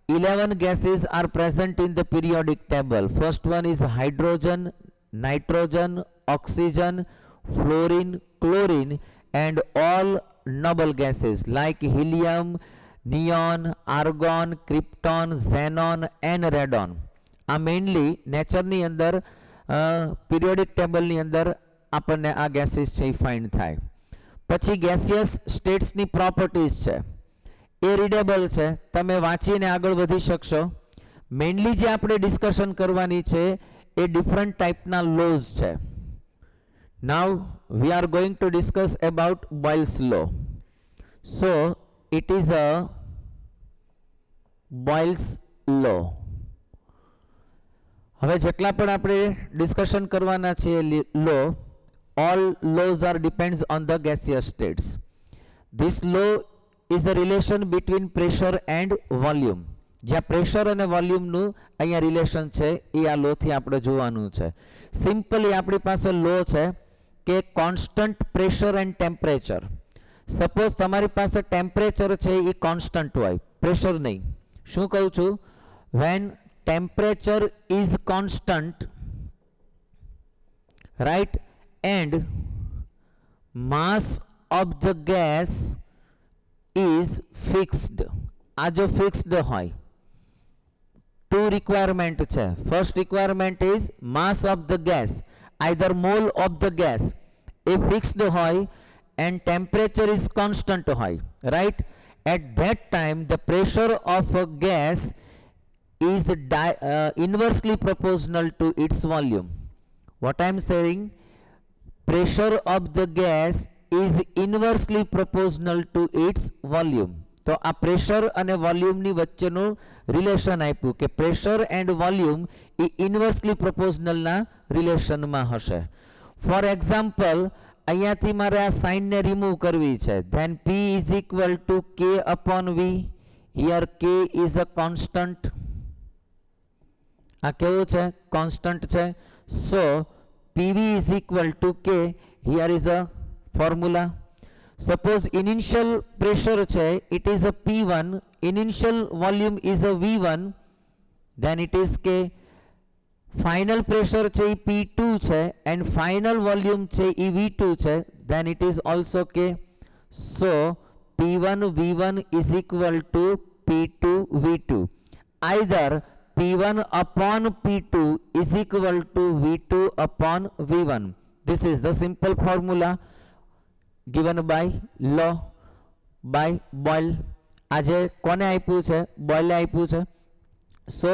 11 gases are present in the periodic table. First one is hydrogen, nitrogen, oxygen, fluorine, chlorine and all noble gases like helium, neon, argon, krypton, xenon and radon. આ મેઇનલી નેચરની અંદર પીરિયોડિક ટેબલની અંદર આપણને આ ગેસીસ છે એ ફાઇન્ડ થાય. પછી ગેસિયસ સ્ટેટ્સની પ્રોપર્ટીઝ છે એ રીડેબલ છે, તમે વાંચીને આગળ વધી શકશો. મેઇનલી જે આપણે ડિસ્કશન કરવાની છે એ ડિફરન્ટ ટાઈપના લોઝ છે. Now we are going to discuss about Boyle's law. So it is a Boyle's law. હવે જેટલા પણ આપણે ડિસ્કશન કરવાના છે law, all laws are depends on the gaseous states. This law is a relation between pressure and volume. જ્યાં પ્રેશર અને વોલ્યુમનું અહીંયા રિલેશન છે એ આ લોથી આપણે જોવાનું છે. સિમ્પલી આપણી પાસે લો છે કે constant pressure and temperature. Suppose તમારી પાસે ટેમ્પરેચર છે એ કોન્સ્ટન્ટ હોય, પ્રેશર નહીં. શું કહું છું? When temperature is constant, right, and mass of the gas is fixed. આ જો ફિક્સ્ડ હોય, two requirement છે. First requirement is mass of the gas, either mole of the gas A fixed હોય and temperature is constant હોય, right? At that time the pressure of a gas is inversely proportional to its volume. What I am saying, pressure of the gas is inversely proportional to its volume. તો આ પ્રેશર અને વોલ્યુમની વચ્ચેનું રિલેશન આપ્યું કે પ્રેશર એન્ડ વોલ્યુમ એ ઇન્વર્સલી પ્રોપોર્શનલના રિલેશનમાં હશે. ફોર એક્ઝામ્પલ, અહીંયાથી મારે આ સાઇનને રિમૂવ કરવી છે. Then P is equal to K upon V. Here K is a constant. આ કેવું છે? કોન્સ્ટન્ટ છે. So PV is equal to K. Here is a formula. Suppose initial pressure છે, it is a P1, initial volume is a V1, then it is K. Final pressure છે એ P2 છે and final volume છે એ V2 છે, then it is also K. So P1 V1 is equal to P2 V2. Either P1 upon P2 is equal to V2 upon V1. This is the simple formula given by law by Boyle. આજે કોને આપ્યું છે? બોયલે આપ્યું છે. સો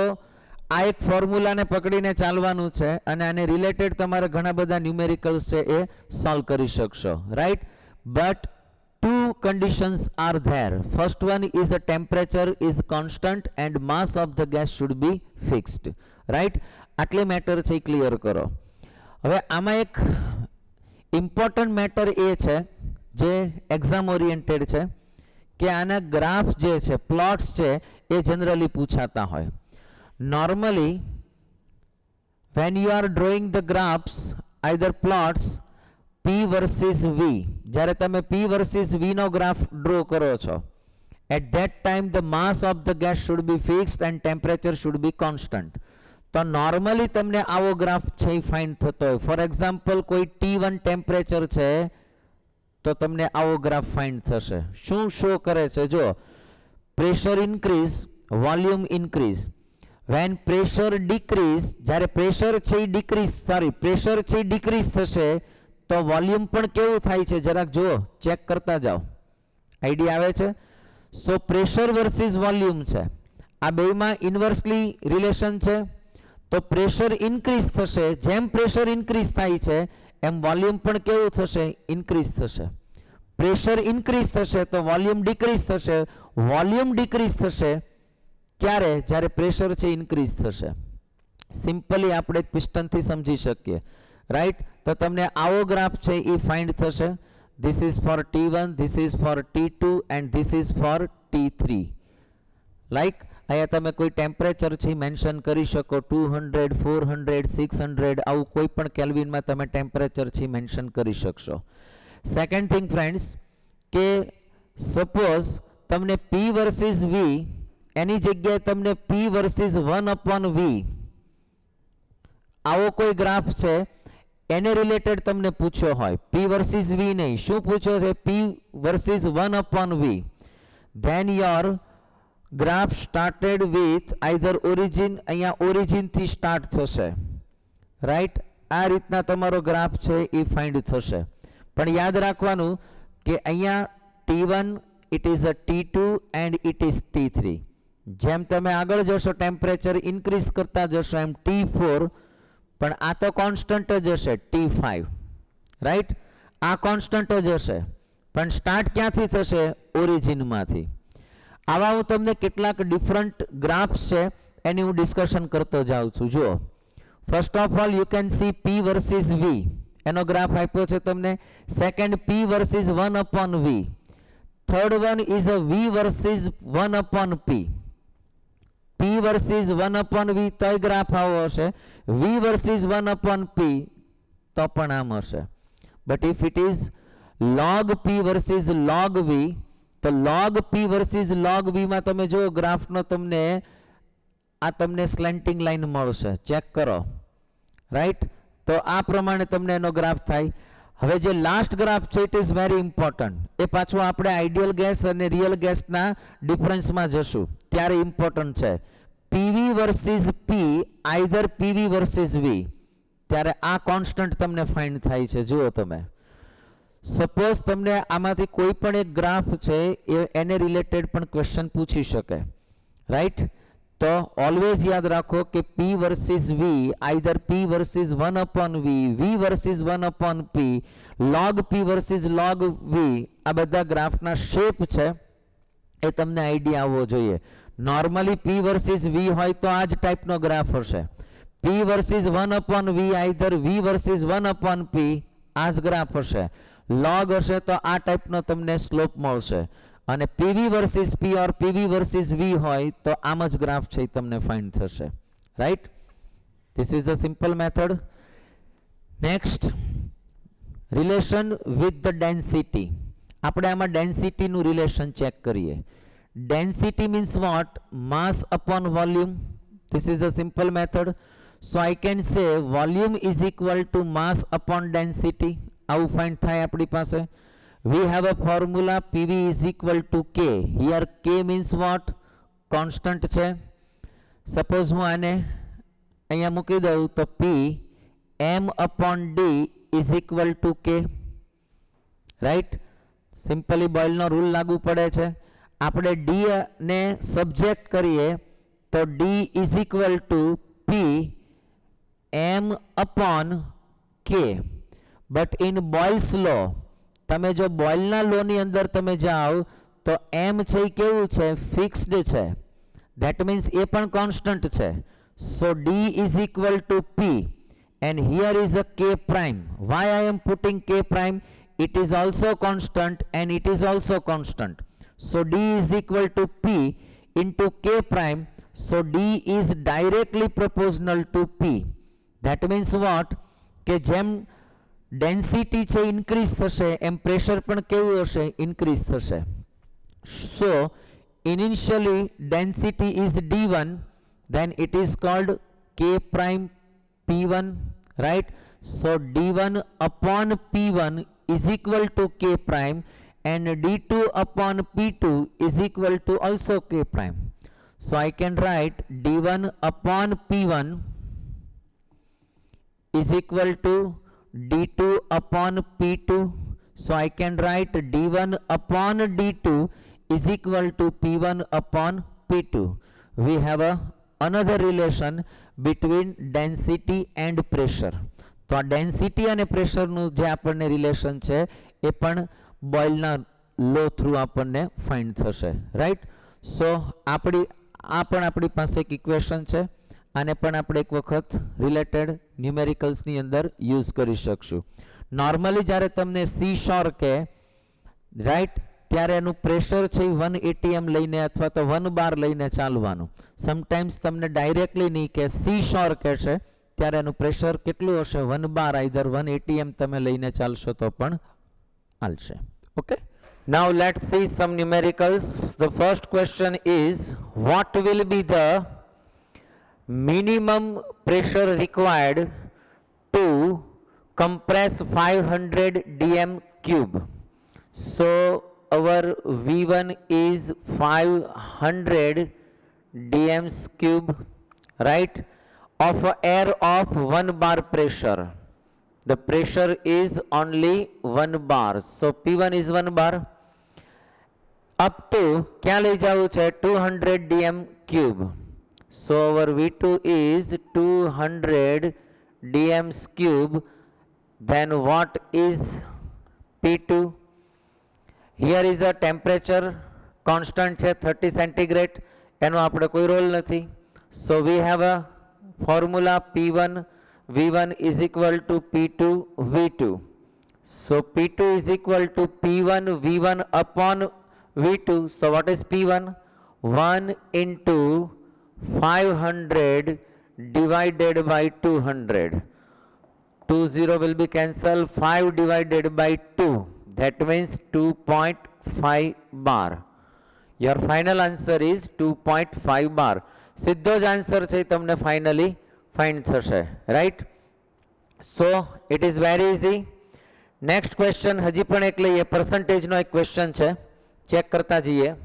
આ એક ફોર્મ્યુલાને પકડીને ચાલવાનું છે અને આને રિલેટેડ તમારે ઘણા બધા ન્યુમેરિકલ્સ છે એ સોલ્વ કરી શકશો, right? But two conditions are there. First one is the temperature is constant and mass of the gas should be fixed, right? આટલે મેટર છે ક્લિયર કરો. હવે આમાં એક ઇમ્પોર્ટન્ટ મેટર એ છે જે એક્ઝામ ઓરિએન્ટેડ છે કે આના ગ્રાફ જે છે, પ્લોટ્સ છે એ જનરલી પૂછાતા હોય. Normally when you are drawing the graphs, either plots P versus V, જ્યારે તમે P versus V નો ગ્રાફ ડ્રો કરો છો, at that time the mass of the gas should be fixed and temperature should be constant. તો નોર્મલી તમને આવો ગ્રાફ છે એ ફાઇન્ડ થતો હોય. ફોર એક્ઝામ્પલ, કોઈ T1 ટેમ્પરેચર છે તો તમને આવો ગ્રાફ ફાઇન્ડ થશે. શું શો કરે છે? જો pressure increase, volume increase. When pressure decrease, જ્યારે પ્રેશર છે એ ડિક્રીઝ, સોરી, પ્રેશર છે એ ડિક્રીઝ થશે તો વોલ્યુમ પણ કેવું થાય છે? જરાક જુઓ, ચેક કરતા જાઓ. આઈડિયા આવે છે? સો પ્રેશર વર્સિસ વોલ્યુમ છે, આ બેમાં ઇન્વર્સલી રિલેશન છે. તો પ્રેશર ઇન્ક્રીઝ થશે, જેમ પ્રેશર ઇન્ક્રીઝ થાય છે એમ વોલ્યુમ પણ કેવું થશે? ઇન્ક્રીઝ થશે. પ્રેશર ઇન્ક્રીઝ થશે તો વોલ્યુમ ડિક્રીઝ થશે. વોલ્યુમ ડિક્રીઝ થશે ક્યારે? જ્યારે પ્રેશર છે ઇન્ક્રીઝ થશે. સિમ્પલી આપણે પિસ્ટનથી સમજી શકીએ, રાઈટ? તો તમને આવો ગ્રાફ છે એ ફાઇન્ડ થશે. This is four T1, this is four T2 and this is four T3. Like અહીંયા તમે કોઈ ટેમ્પરેચર છે મેન્શન કરી શકો, 200, 400, 600, આવું કોઈ પણ કેલ્વિનમાં તમે ટેમ્પરેચર છે મેન્શન કરી શકશો. સેકન્ડ થિંગ ફ્રેન્ડ્સ, કે સપોઝ તમને P વર્સિસ V એની જગ્યાએ તમને P વર્સિસ 1/V આવો કોઈ ગ્રાફ છે એને રિલેટેડ તમને પૂછ્યો હોય, P વર્સિસ V નહીં, શું પૂછ્યો છે? P versus 1/V. Then your graph started with either origin, અહીંયા ઓરિજિનથી સ્ટાર્ટ થશે, રાઈટ? આ રીતના તમારો ગ્રાફ છે એ ફાઇન્ડ થશે. પણ યાદ રાખવાનું કે અહીંયા T1 it is a T2 and it is T3. જેમ તમે આગળ જશો ટેમ્પરેચર ઇન્ક્રીઝ કરતા જશો એમ T4, પણ આ તો કોન્સ્ટન્ટ જ હશે T5, રાઈટ? આ કોન્સ્ટન્ટ જ હશે, પણ સ્ટાર્ટ ક્યાંથી થશે? ઓરિજિનમાંથી. આવા હું તમને કેટલાક ડિફરન્ટ ગ્રાફ્સ છે એની હું ડિસ્કશન કરતો જાઉં છું. જુઓ, first of all you can see P versus V એનો ગ્રાફ આપ્યો છે તમને. Second P versus 1/V. Third one is a V versus 1/P. P versus 1/V તોય ગ્રાફ આવો હશે. V વર્સિસ 1/P તો પણ આમ હશે. But if it is log P versus log V, તો log P versus log V માં તમે જો ગ્રાફનો તમને આ તમને સ્લેન્ટિંગ લાઈન મળશે. ચેક કરો, રાઈટ. તો આ પ્રમાણે તમને એનો ગ્રાફ થાય. હવે જે લાસ્ટ ગ્રાફ છે ઇટ ઇઝ વેરી ઇમ્પોર્ટન્ટ. એ પાછું આપણે આઈડિયલ ગેસ અને રિયલ ગેસના ડિફરન્સમાં જશું ત્યારે ઇમ્પોર્ટન્ટ છે. પીવી વર્સિસ પી આઈધર પીવી વર્સિસ વી, ત્યારે આ કોન્સ્ટન્ટ તમને ફાઇન્ડ થાય છે. જુઓ તમે, સપોઝ તમને આમાંથી કોઈ પણ એક ગ્રાફ છે એને રિલેટેડ પણ ક્વેશ્ચન પૂછી શકે, રાઈટ. તો ઓલવેઝ યાદ રાખો કે P versus V either P versus 1/V, V versus 1/P, log P versus log V, આ બધા ગ્રાફના શેપ છે એ તમને આઈડિયા આવવો જોઈએ. નોર્મલી P વર્સિસ V હોય તો આ જ ટાઈપનો ગ્રાફ હશે. P versus 1/V either V versus 1/P, આ જ ગ્રાફ હશે. log હશે તો આ ટાઈપનો તમને સ્લોપ મળશે. અને PV વર્સિસ P ઓર PV વર્સિસ V હોય તો આમ જ ગ્રાફ છે એ તમને ફાઇન્ડ થશે, right. This is a simple method. Next, relation with the density. આપણે આમાં ડેન્સિટીનું રિલેશન ચેક કરીએ. Density means what? Mass upon volume. This is a simple method. So I can say volume is equal two mass upon density. આવું ફાઇન્ડ થાય આપણી પાસે. We have a formula PV is equal to K. Here K means what? Constant છે. Suppose હું આને અહીંયા મૂકી દઉં તો P m/D is equal to K. Right? Simply બોયલનો રૂલ લાગુ પડે છે. આપણે D ને સબ્જેક્ટ કરીએ તો D is equal to P m/K. But in Boyle's law, તમે જો બોયલના લોની અંદર તમે જાઓ તો m છે એ કેવું છે? ફિક્સ્ડ છે. ધેટ મીન્સ એ પણ કોન્સ્ટન્ટ છે. સો D is equal two P and here is a K prime. Why I am putting K prime? It is also constant and it is also constant. So D is equal to P into K prime. So D is directly proportional to P. That means what? કે જેમ ડેન્સિટી છે ઇન્ક્રીઝ થશે એમ પ્રેશર પણ કેવું હશે? ઇન્ક્રીઝ થશે. So initially density is D1, then it is called K prime P1, right? So D1 upon P1 is equal to K prime and D2 upon P2 is equal to also K prime. So I can write D1 upon P1 is equal to D2 upon P2. So I can write D1 upon D2 is equal to P1 upon P2. We have another relation between density and pressure. તો આ ડેન્સિટી અને પ્રેશરનું જે આપણને રિલેશન છે એ પણ બોયલના લો થ્રુ આપણને ફાઇન્ડ થશે, રાઈટ. સો આ પણ આપણી પાસે એક ઇક્વેશન છે. આને પણ આપણે એક વખત રિલેટેડ ન્યુમેરિકલ્સની અંદર યુઝ કરી શકશું. નોર્મલી જ્યારે તમને સી શોર કે, રાઈટ, ત્યારે એનું પ્રેશર છે 180 m લઈને અથવા તો 1 બાર લઈને ચાલવાનું. સમટાઈમ્સ તમને ડાયરેક્ટલી નહીં કે સી શોર કહેશે ત્યારે એનું પ્રેશર કેટલું હશે? 1 બાર આઈધર 180 m તમે લઈને ચાલશો તો પણ હાલશે. Okay. Now let's see sum numericals. The first question is what will be the minimum pressure required to compress 500 dm cube. So our V1 is 500 dm cube, right, of air of 1 bar pressure. The pressure is only 1 bar. So P1 is 1 bar. Up to क्या ले जाओ छे? 200 dm cube. So our V2 is 200 dm cube. Then what is P2? Here is a temperature constant છે 30 centigrade. એનો આપણે કોઈ રોલ નથી. So we have a formula P1 V1 is equal to P2 V2. So P2 is equal to P1 V1 upon V2. So what is P1? 1 into 500 divided by 200. 0 will be cancelled. 5 divided by 2. That means 2.5 bar. Your final answer is 2.5 bar. સીધો જ આન્સર છે તમને ફાઇનલી ફાઇન્ડ થશે, right? So it is very easy. Next question હજી પણ એક લઈએ. પર્સન્ટેજનો એક ક્વેશ્ચન છે, ચેક કરતા જઈએ.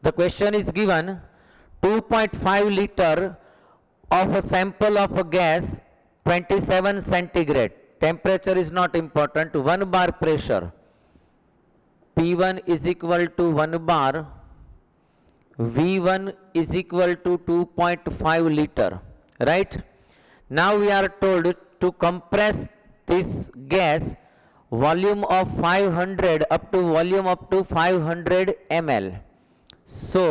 The question is given 2.5 liter of a sample of a gas 27 centigrade. Temperature is not important. 1 bar pressure. P1 is equal to 1 bar. V1 is equal to 2.5 liter, right? Now we are told to compress this gas volume of 500 up to volume up to 500 ml. So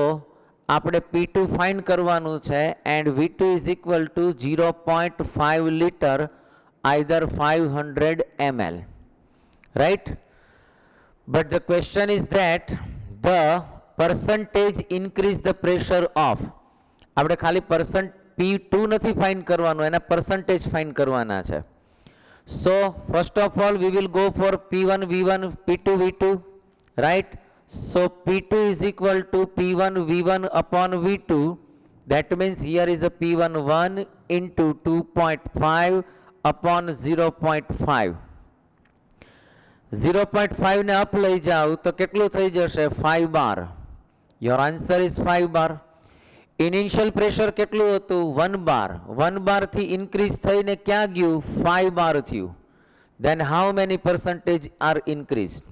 આપણે P2 find કરવાનું છે and V2 is equal to 0.5 liter either 500 ml, right? But the question is that the percentage increase the pressure of. આપણે ખાલી P2 નથી find કરવાનું, એના percentage find કરવાના છે. So first of all we will go for P1 V1 P2 V2, right? So P2 is equal to P1 V1 upon V2. That means here is a P1 1 into 2.5 upon 0.5. 0.5 ને અપ લઈ જાઓ તો કેટલું થઈ જશે? 5 bar. Your answer is 5 bar. Initial pressure કેટલું હતું? 1 bar. 1 bar થી increase થઈને ક્યાં ગયું? 5 bar થયું. Then how many percentage are increased?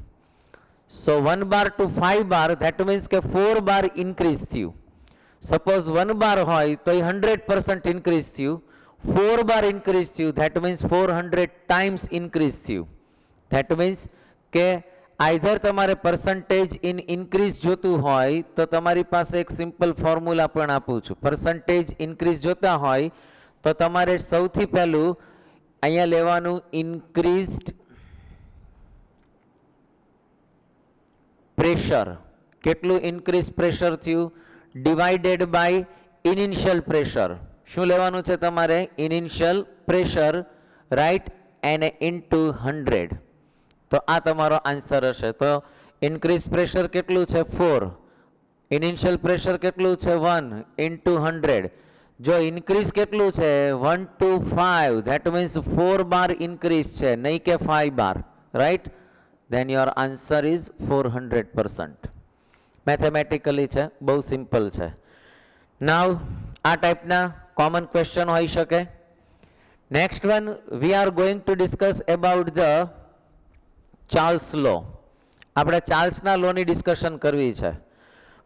So 1 bar to 5 bar, that means કે 4 bar increase થયું. Suppose 1 bar હોય તો 100% increase થયું. 4 bar increase થયું, that means 400 times increase થયું. That means કે આઈધર તમારે percentage in increase જોતું હોય તો તમારી પાસે એક સિમ્પલ ફોર્મ્યુલા પણ આપું છું. percentage increase જોતા હોય તો તમારે સૌથી પહેલું અહીંયા લેવાનું increased pressure. કેટલું increased pressure થયું? divided by initial pressure. શું લેવાનું છે તમારે? initial pressure, right? and into 100. તો આ તમારો આન્સર હશે. તો ઇન્ક્રીઝ પ્રેશર કેટલું છે? 4. ઇનિશિયલ પ્રેશર કેટલું છે? 1 into 100. જો ઇન્ક્રીઝ કેટલું છે? 1 to 5, that means 4 bar increase છે, નહીં કે 5 bar, right? Then your answer is 400%. Mathematically છે, બહુ સિમ્પલ છે. નાવ આ ટાઈપના કોમન ક્વેશ્ચન હોઈ શકે. Next one we are going to discuss about the Charles law. આપણે ચાર્લ્સના લોની ડિસ્કશન કરવી છે.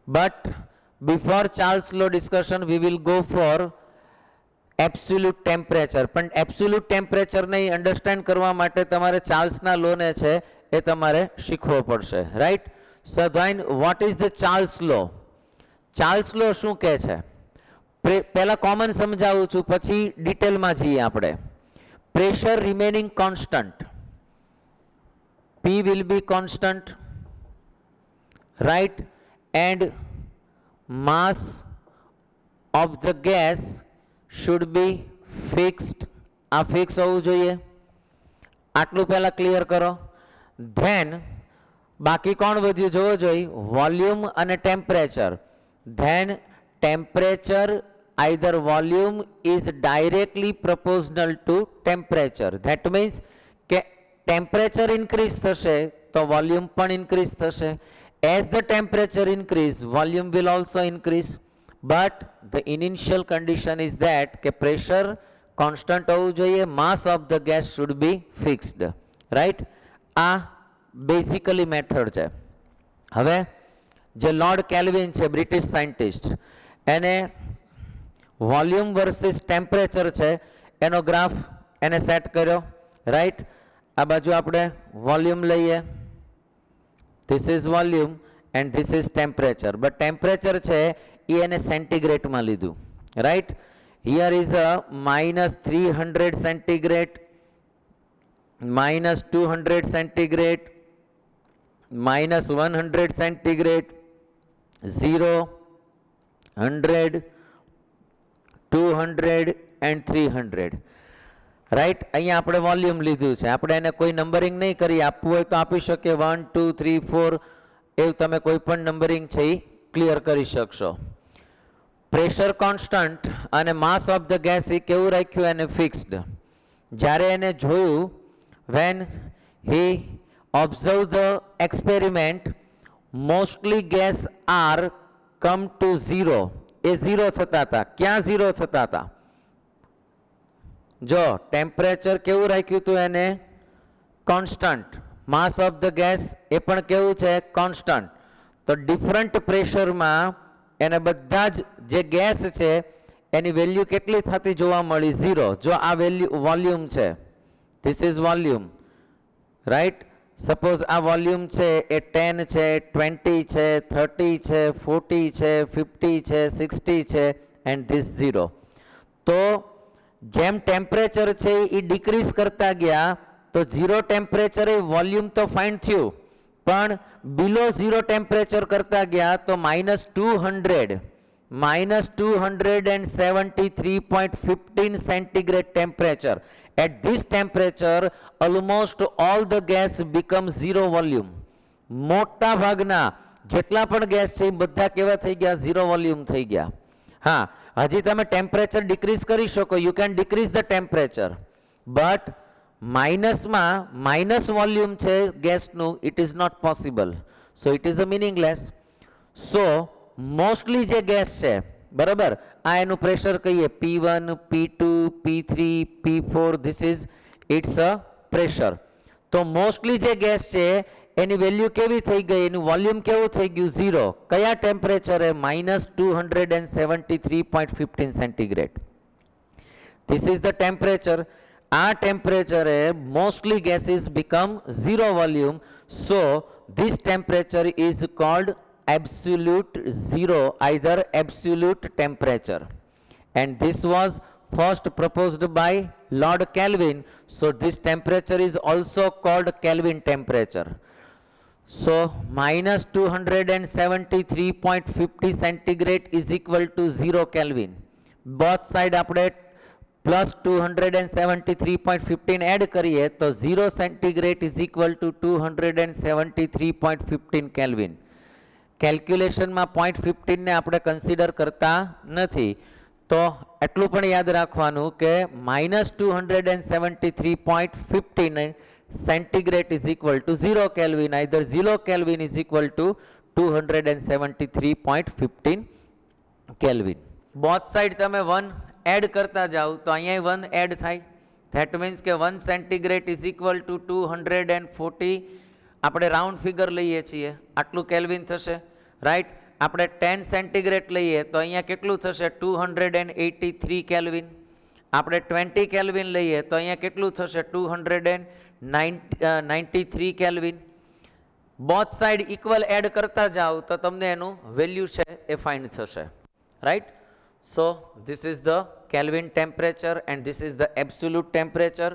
But before Charles law discussion we will go for absolute temperature. પણ એબ્સોલ્યુટ ટેમ્પરેચરને અન્ડરસ્ટેન્ડ કરવા માટે તમારે ચાર્લ્સના લોને છે એ તમારે શીખવો પડશે, right? So then what is the Charles law? Charles law શું કહે છે? પહેલા કોમન સમજાવું છું, પછી ડિટેલમાં જઈએ આપણે. Pressure remaining constant. P will be constant, right? And mass of the gas should be fixed. આ ફિક્સ હોવું જોઈએ. આટલું પહેલા ક્લિયર કરો. ધેન બાકી કોણ વધ્યું જોવો જોઈએ? વોલ્યુમ અને temperature. Then temperature either volume is directly proportional to temperature. That means કે ટેમ્પરેચર ઇન્ક્રીઝ થશે તો વોલ્યુમ પણ ઇન્ક્રીઝ થશે. As the temperature increase volume will also increase. But the initial condition is that કે પ્રેશર કોન્સ્ટન્ટ હોવું જોઈએ. માસ of the gas should be fixed, right? આ બેઝિકલી મેથડ છે. હવે જે લોર્ડ કેલ્વિન છે, બ્રિટિશ સાયન્ટિસ્ટ, એને વોલ્યુમ વર્સિસ ટેમ્પરેચર છે એનો ગ્રાફ એને સેટ કર્યો, રાઈટ? આ બાજુ આપણે વોલ્યુમ લઈએ. This is volume and this is temperature. But temperature છે એ એને સેન્ટીગ્રેડમાં લીધું, right? here is a minus 300 centigrade, minus 200 centigrade, minus 100 centigrade, 0, 100, 200 and 300. Right, અહીંયા આપણે વોલ્યુમ લીધું છે, આપણે એને કોઈ નંબરિંગ નહીં કરી, આપવું હોય તો આપી શકીએ 1 2 3 4, એવું તમે કોઈ પણ નંબરિંગ છે એ ક્લિયર કરી શકશો. પ્રેશર કોન્સ્ટન્ટ અને માસ ઓફ ધ ગેસ એ કેવું રાખ્યું એને ફિક્સ્ડ. જ્યારે એને જોયું, when he observe the experiment, mostly gas are come to 0, એ 0 થતા હતા. ક્યાં 0 થતા હતા? જો ટેમ્પરેચર કેવું રાખ્યું હતું એને? Constant. Mass of the gas એ પણ કેવું છે? કોન્સ્ટન્ટ. તો ડિફરન્ટ પ્રેશરમાં એને બધા જ જે ગેસ છે એની વેલ્યુ કેટલી થતી જોવા મળી? 0. જો આ વેલ્યુ વોલ્યુમ છે, this is volume, right. Suppose આ વોલ્યુમ છે એ 10 છે, 20 છે, 30 છે, 40 છે, 50 છે, 60 છે એન્ડ ધીસ 0. તો જેમ ટેમ્પરેચર છે એ ડિક્રીઝ કરતા ગયા તો 0 ટેમ્પરેચરે વોલ્યુમ તો ફાઇન્ડ થયું, પણ બિલો 0 ટેમ્પરેચર કરતા ગયા તો -200, -273.15 centigrade temperature. At this temperature almost all the gas become 0 volume. મોટા ભાગના જેટલા પણ ગેસ છે એ બધા કેવા થઈ ગયા? 0 વોલ્યુમ થઈ ગયા. હા, હજી તમે ટેમ્પરેચર ડિક્રીઝ કરી શકો, you can decrease the temperature, but માઇનસમાં માઇનસ વોલ્યુમ છે ગેસનું, it is not possible. So it is a meaningless. So mostly જે ગેસ છે, બરાબર, આ એનું પ્રેશર કહીએ P1, P2, P3, P4, this is its a pressure. તો મોસ્ટલી જે ગેસ છે એની વેલ્યુ કેવી થઈ ગઈ? એનું વોલ્યુમ કેવું થઈ ગયું? 0. કયા ટેમ્પરેચરે? -273.15 centigrade. This is the temperature. આ ટેમ્પરેચરે mostly gases become 0 volume. So this temperature is called absolute zero, either absolute temperature, and this was first proposed by Lord Kelvin. So this temperature is also called Kelvin temperature. So -273.50 centigrade is equal to 0 Kelvin. Both side આપણે +273.15 એડ કરીએ તો 0 centigrade is equal to 273.15 Kelvin. કેલ્ક્યુલેશનમાં 0.15 ને આપણે કન્સિડર કરતા નથી, તો એટલું પણ યાદ રાખવાનું કે -273.15 centigrade is equal two 0 kelvin, either 0 kelvin is equal two 273.15 kelvin. Both side તમે 1 એડ કરતા જાઓ તો અહીંયા 1 એડ થાય. ધેટ મીન્સ કે 1 સેન્ટીગ્રેડ ઇઝ ઇક્વલ ટુ 240, આપણે રાઉન્ડ ફિગર લઈએ છીએ, આટલું કેલ્વિન થશે, રાઈટ. આપણે 10 સેન્ટીગ્રેડ લઈએ તો અહીંયા કેટલું થશે? 283 કેલ્વિન. આપણે 20 કેલ્વિન લઈએ તો અહીંયા કેટલું થશે? 293 kelvin. Both side equal add કરતા જાઓ તો તમને એનું વેલ્યુ છે એ ફાઇન્ડ થશે, right. So this is the kelvin temperature and this is the absolute temperature.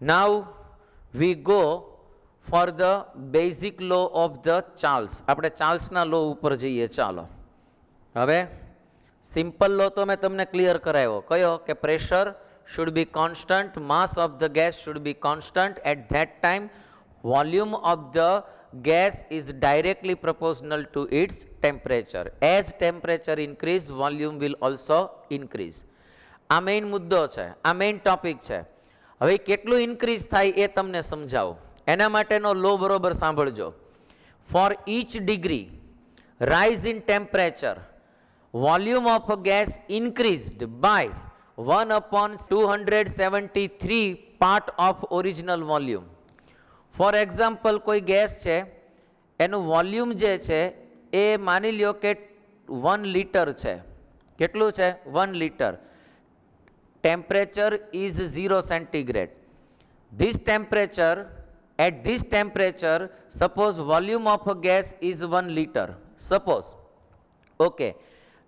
Now we go for the basic law of the Charles. આપણે ચાર્લ્સના લો ઉપર જઈએ. ચાલો હવે સિમ્પલ લો તો મેં તમને ક્લિયર કરાવ્યો. કયો? કે pressure should be constant, mass of the gas should be constant. At that time volume of the gas is directly proportional to its temperature. As temperature increase, volume will also increase. આ મેઇન મુદ્દો છે, આ મેઇન ટોપિક છે. હવે કેટલું ઇન્ક્રીઝ થાય એ તમને સમજાવું. એના માટેનો લો બરોબર સાંભળજો. For each degree rise in temperature, volume of a gas increased by 1/273 part of original volume. For example કોઈ ગેસ છે એનું વોલ્યુમ જે છે એ માની લ્યો કે 1 લીટર છે. કેટલું છે? 1 litre. Temperature is 0 centigrade. This temperature, at this temperature, suppose volume of a gas is 1 liter. Suppose, okay.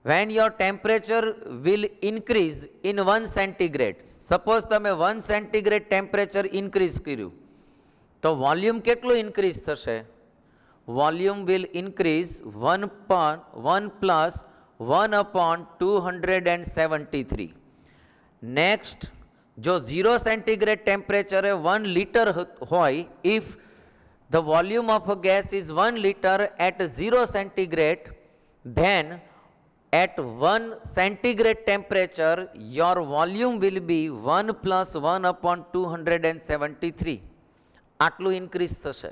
when your temperature will increase in 1 centigrade. Suppose તમે 1 centigrade temperature increase કર્યું તો વોલ્યુમ કેટલું ઇન્ક્રીઝ થશે? Volume will increase 1 plus 1 upon 273. Next, જો 0 સેન્ટીગ્રેડ ટેમ્પરેચરે 1 લિટર હોય, if the volume of a gas is 1 liter at 0 centigrade, then at 1 centigrade temperature your volume will be 1 plus 1 upon 273. આટલું ઇન્ક્રીઝ થશે.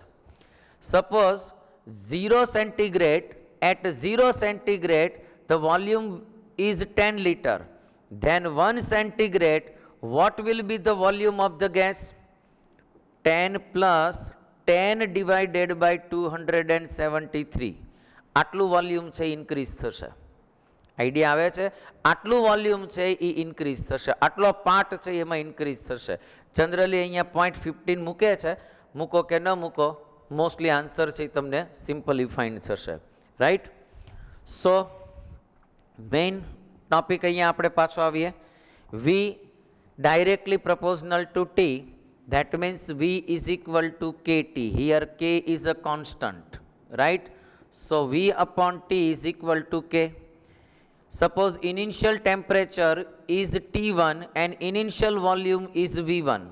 Suppose 0 centigrade, at 0 centigrade the volume is 10 liter, then 1 centigrade what will be the volume of the gas? 10 plus 10 divided by 273. આટલું વોલ્યુમ છે ઇન્ક્રીઝ થશે. આઈડિયા આવે છે? આટલું વોલ્યુમ છે એ ઇન્ક્રીઝ થશે, આટલો પાર્ટ છે એમાં ઇન્ક્રીઝ થશે. જનરલી અહીંયા 0.15 મૂકે છે, મૂકો કે ન મૂકો, મોસ્ટલી આન્સર છે તમને સિમ્પલિફાઈડ થશે. રાઈટ? સો મેઇન ટોપિક અહીંયા આપણે પાછો આવીએ. V directly proportional to T, that means V is equal to KT. Here K is a constant, right? So V upon T is equal to K. Suppose initial temperature is T1 and initial volume is V1.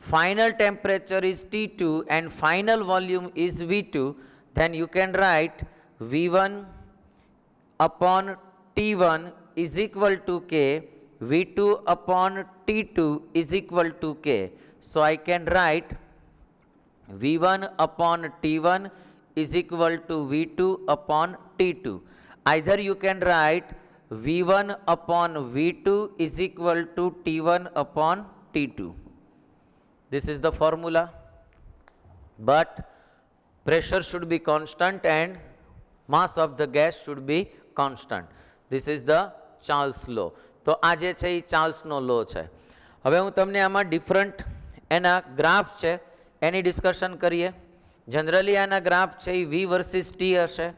Final temperature is T2 and final volume is V2. Then you can write V1 upon T1 is equal to K. V2 upon T2 is equal to K. So I can write V1 upon T1 is equal to V2 upon T2. Either you can write V1 upon V2 is equal to T1 upon T2. This is the formula. But pressure should be constant and mass of the gas should be constant. This is the Charles law. તો આ જે છે એ ચાર્લ્સનો લો છે. હવે હું તમને આમાં ડિફરન્ટ એના ગ્રાફ છે એની ડિસ્કશન કરીએ. જનરલી આના ગ્રાફ છે એ V વર્સિસ T હશે,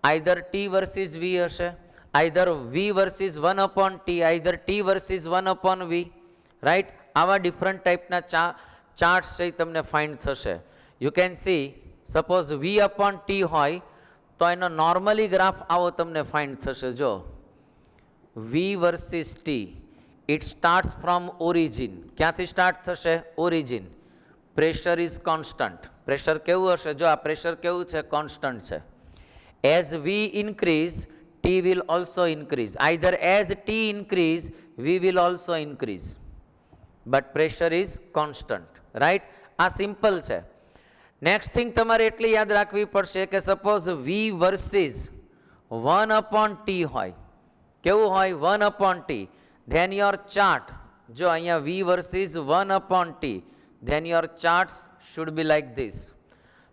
આઈધર T વર્સિસ V હશે, either V versus 1 upon T, either T versus 1 upon V. Right? આવા ડિફરન્ટ ટાઈપના ચાર્ટ્સ છે એ તમને ફાઇન્ડ થશે. You can see, suppose V upon T હોય તો એનો નોર્મલી ગ્રાફ આવો તમને ફાઇન્ડ થશે. જો V versus T, it starts from origin. ક્યાંથી સ્ટાર્ટ થશે? Origin. Pressure is constant. Pressure કેવું હશે? જો આ પ્રેશર કેવું છે? કોન્સ્ટન્ટ છે. As V increase, T will also increase. Either as T increase, V will also increase. But pressure is constant. Right? આ સિમ્પલ છે. નેક્સ્ટ થિંગ તમારે એટલી યાદ રાખવી પડશે કે suppose V versus 1 upon T હોય, કેવું હોય? 1 upon T. Then your chart, જો અહીંયા V versus 1 upon T, then your charts should be like this.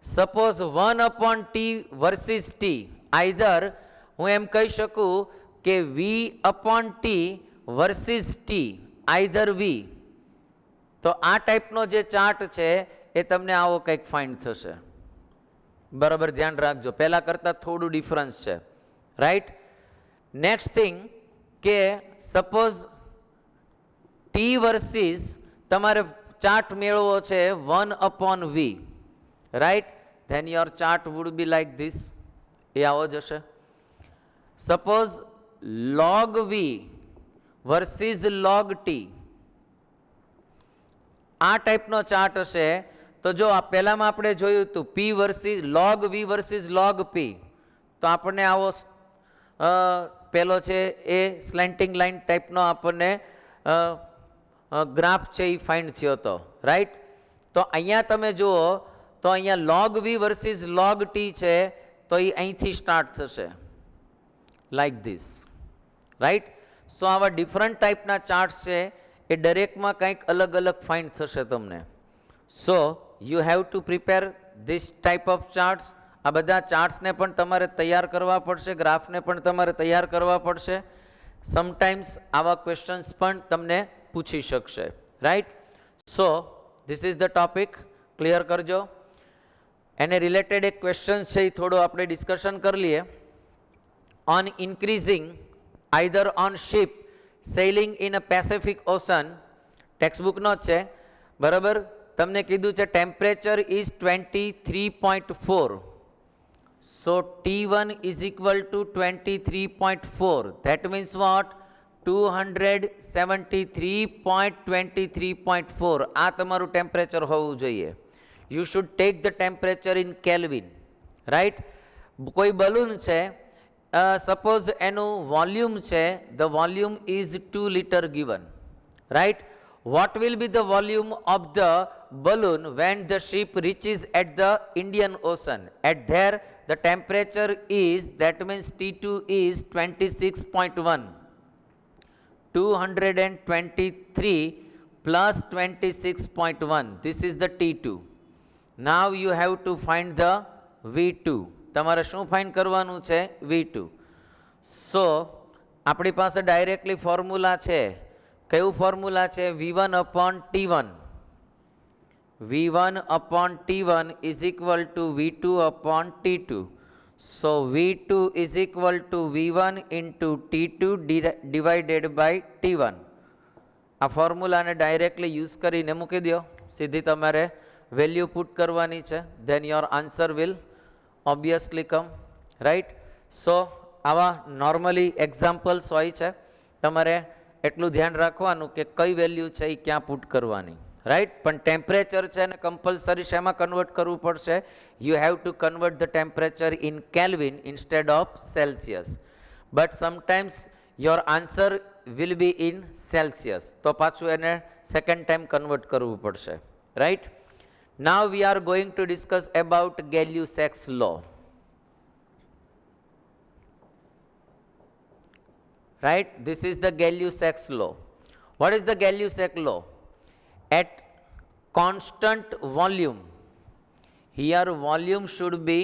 Suppose 1 upon T versus T, either હું એમ કહી શકું કે V upon T versus T, either V. તો આ ટાઈપનો જે ચાર્ટ છે એ તમને આવો કંઈક ફાઇન્ડ થશે. બરાબર ધ્યાન રાખજો, પહેલા કરતાં થોડું ડિફરન્સ છે. રાઈટ? નેક્સ્ટ થિંગ કે સપોઝ T વર્સિસ તમારે ચાર્ટ મેળવવો છે 1 upon V, right? Then your chart would be like this. એ આવો જશે. Suppose log V versus log T, આ ટાઈપનો ચાર્ટ હશે. તો જો આ પહેલામાં આપણે જોયું હતું P versus log V versus log P, તો આપણને આવો પેલો છે એ સ્લેન્ટિંગ લાઇન ટાઈપનો આપણને ગ્રાફ છે એ ફાઇન્ડ થયો હતો. રાઈટ? તો અહીંયા તમે જુઓ તો અહીંયા log V versus log T છે તો એ અહીંથી સ્ટાર્ટ થશે લાઈક ધીસ. રાઈટ? સો આવા ડિફરન્ટ ટાઈપના ચાર્ટ્સ છે એ દરેકમાં કંઈક અલગ અલગ ફાઇન્ડ થશે તમને. So you have to prepare this type of charts. આ બધા ચાર્ટ્સને પણ તમારે તૈયાર કરવા પડશે, ગ્રાફને પણ તમારે તૈયાર કરવા પડશે. સમટાઈમ્સ આવા ક્વેશ્ચન્સ પણ તમને પૂછી શકશે. Right? So this is the topic. Clear કરજો. એને રિલેટેડ એક ક્વેશ્ચન છે એ થોડો આપણે ડિસ્કશન કરી લઈએ. On increasing either on ship sailing in a Pacific Ocean, textbook નો જ છે બરાબર, તમને કીધું છે temperature is 23.4, so T1 is equal to 23.4, that means what, 273.23.4 આ તમારું ટેમ્પરેચર હોવું જોઈએ. You should take the temperature in Kelvin, right? કોઈ બલૂન છે, સપોઝ એનું વોલ્યુમ છે, the volume is 2 liter given, right? What will be the volume of the balloon when the ship reaches at the Indian Ocean? At there the temperature is, that means T2 is 26.1. 223 plus 26.1, this is the T2. Now you have to find the V2. તમારે શું ફાઇન્ડ કરવાનું છે? V2. સો આપણી પાસે ડાયરેક્ટલી ફોર્મ્યુલા છે. કયું ફોર્મ્યુલા છે? V1 upon T1. V1 upon T1 is equal to V2 upon T2. So V2 is equal to V1 into T2 divided by T1. આ ફોર્મ્યુલાને ડાયરેક્ટલી યુઝ કરીને મૂકી દો, સીધી તમારે વેલ્યુ પુટ કરવાની છે, then your answer will obviously come, right? So આવા નોર્મલી એક્ઝામ્પલ્સ હોય છે, તમારે એટલું ધ્યાન રાખવાનું કે કઈ વેલ્યુ છે એ ક્યાં પુટ કરવાની, રાઈટ? પણ ટેમ્પરેચર છે ને કમ્પલસરી શેમાં કન્વર્ટ કરવું પડશે? You have to convert the temperature in Kelvin instead of Celsius, but sometimes your answer will be in Celsius, તો પાછું એને સેકન્ડ ટાઈમ કન્વર્ટ કરવું પડશે, right? Now we are going to discuss about Gay-Lussac's law. Right, this is the Gay-Lussac law. What is the Gay-Lussac law? At constant volume, here volume should be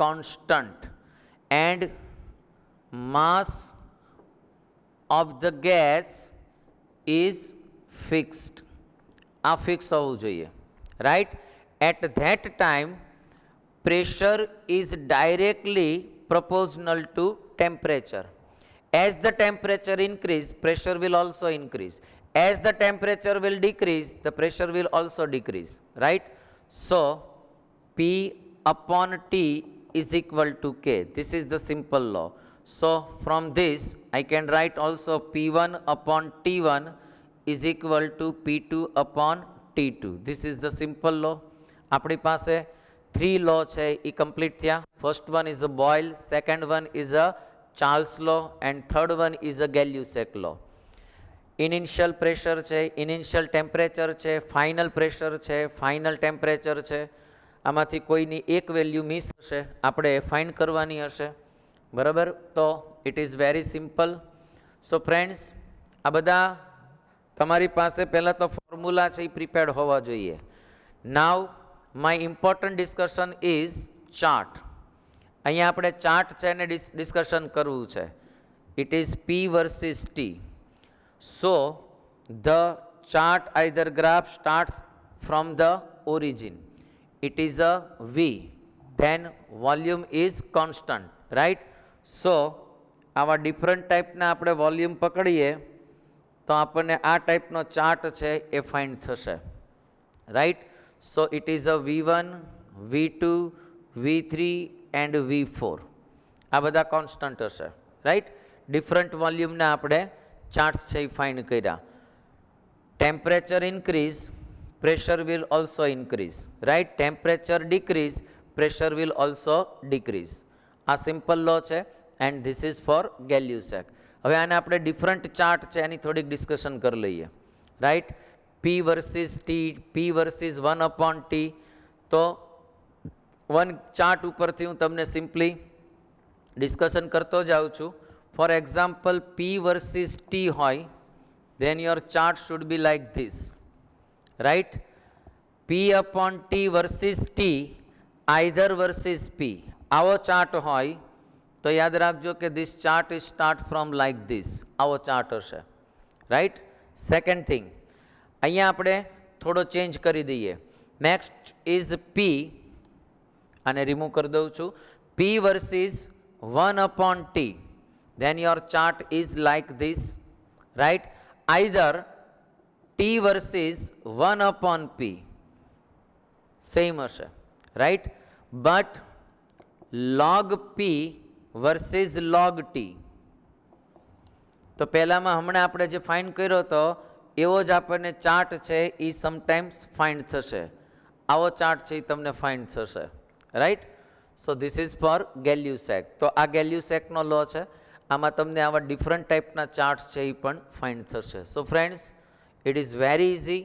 constant and mass of the gas is fixed. આ ફિક્સ હોવું જોઈએ, right? At that time pressure is directly proportional to temperature. As the temperature increase, pressure will also increase. As the temperature will decrease, the pressure will also decrease, right? So P upon T is equal to K. This is the simple law. So from this I can write also P1 upon T1 is equal to P2 upon T2. This is the simple law. આપણી પાસે 3 law છે, એ complete થયા. First one is a Boyle, second one is a Charles law and third one is a Gay-Lussac law. Initial pressure છે, initial temperature છે, final pressure છે, final temperature છે. આમાંથી કોઈની એક વેલ્યુ મિસ હશે, આપણે ફાઇન્ડ કરવાની હશે, બરાબર? તો it is very simple. So friends, આ બધા તમારી પાસે પહેલાં તો ફોર્મ્યુલા છે એ પ્રિપેર્ડ હોવા જોઈએ. Now my important discussion is chart. અહીંયા આપણે ચાર્ટ છે એને ડિસ્કશન કરવું છે. It is P versus T. So the chart either graph starts from the origin. It is a V, then volume is constant, right? So આવા ડિફરન્ટ ટાઈપના આપણે વોલ્યુમ પકડીએ તો આપણને આ ટાઈપનો ચાર્ટ છે એ ફાઇન્ડ થશે, right? So it is a V1, V2, V3 and V4. આ બધા કોન્સ્ટન્ટ હશે, રાઈટ? ડિફરન્ટ વોલ્યુમના આપણે ચાર્ટ્સ છે એ ફાઇન્ડ કર્યા. Temperature increase, pressure will also increase, right? Temperature decrease, pressure will also decrease. આ સિમ્પલ લો છે and this is four Gay-Lussac. હવે આને આપણે ડિફરન્ટ ચાર્ટ છે એની થોડીક ડિસ્કશન કરી લઈએ, right? P versus T, P versus 1 upon T. તો વન ચાર્ટ ઉપરથી હું તમને સિમ્પલી ડિસ્કશન કરતો જાઉં છું. For example P versus T હોય, then your chart should be like this, right? P upon T versus T, either versus P. આવો ચાર્ટ હોય તો યાદ રાખજો કે this chart is start from like this. આવો ચાર્ટ હશે, right? સેકન્ડ થિંગ, અહીંયા આપણે થોડો ચેન્જ કરી દઈએ. નેક્સ્ટ ઇઝ P, આને રિમૂવ કરી દઉં છું. P versus 1 upon T. then your chart is like this, right? Either T versus 1 upon P same હશે, right? But log P versus log T, તો પહેલામાં હમણાં આપણે જે ફાઇન્ડ કર્યો હતો એવો જ આપણને ચાર્ટ છે એ સમટાઈમ્સ ફાઇન્ડ થશે. આવો ચાર્ટ છે એ તમને ફાઇન્ડ થશે, right? So this is for Gay-Lussac. તો આ ગેલ્યુસેકનો લો છે, આમાં તમને આવા ડિફરન્ટ ટાઈપના ચાર્ટ્સ છે એ પણ ફાઇન્ડ થશે. So friends, it is very easy.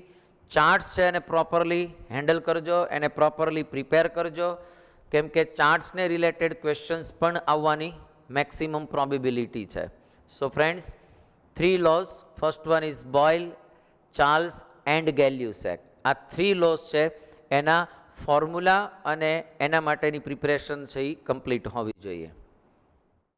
Charts છે એને પ્રોપરલી હેન્ડલ કરજો, એને પ્રોપરલી પ્રિપેર કરજો, કેમ કે ચાર્ટ્સને રિલેટેડ ક્વેશ્ચન્સ પણ આવવાની મેક્સિમમ પ્રોબેબિલિટી છે. So friends, 3 laws. First one is Boyle, Charles and Gay-Lussac. આ 3 laws છે, એના ફોર્મ્યુલા અને એના માટેની પ્રિપરેશન છે એ કમ્પ્લીટ હોવી જોઈએ.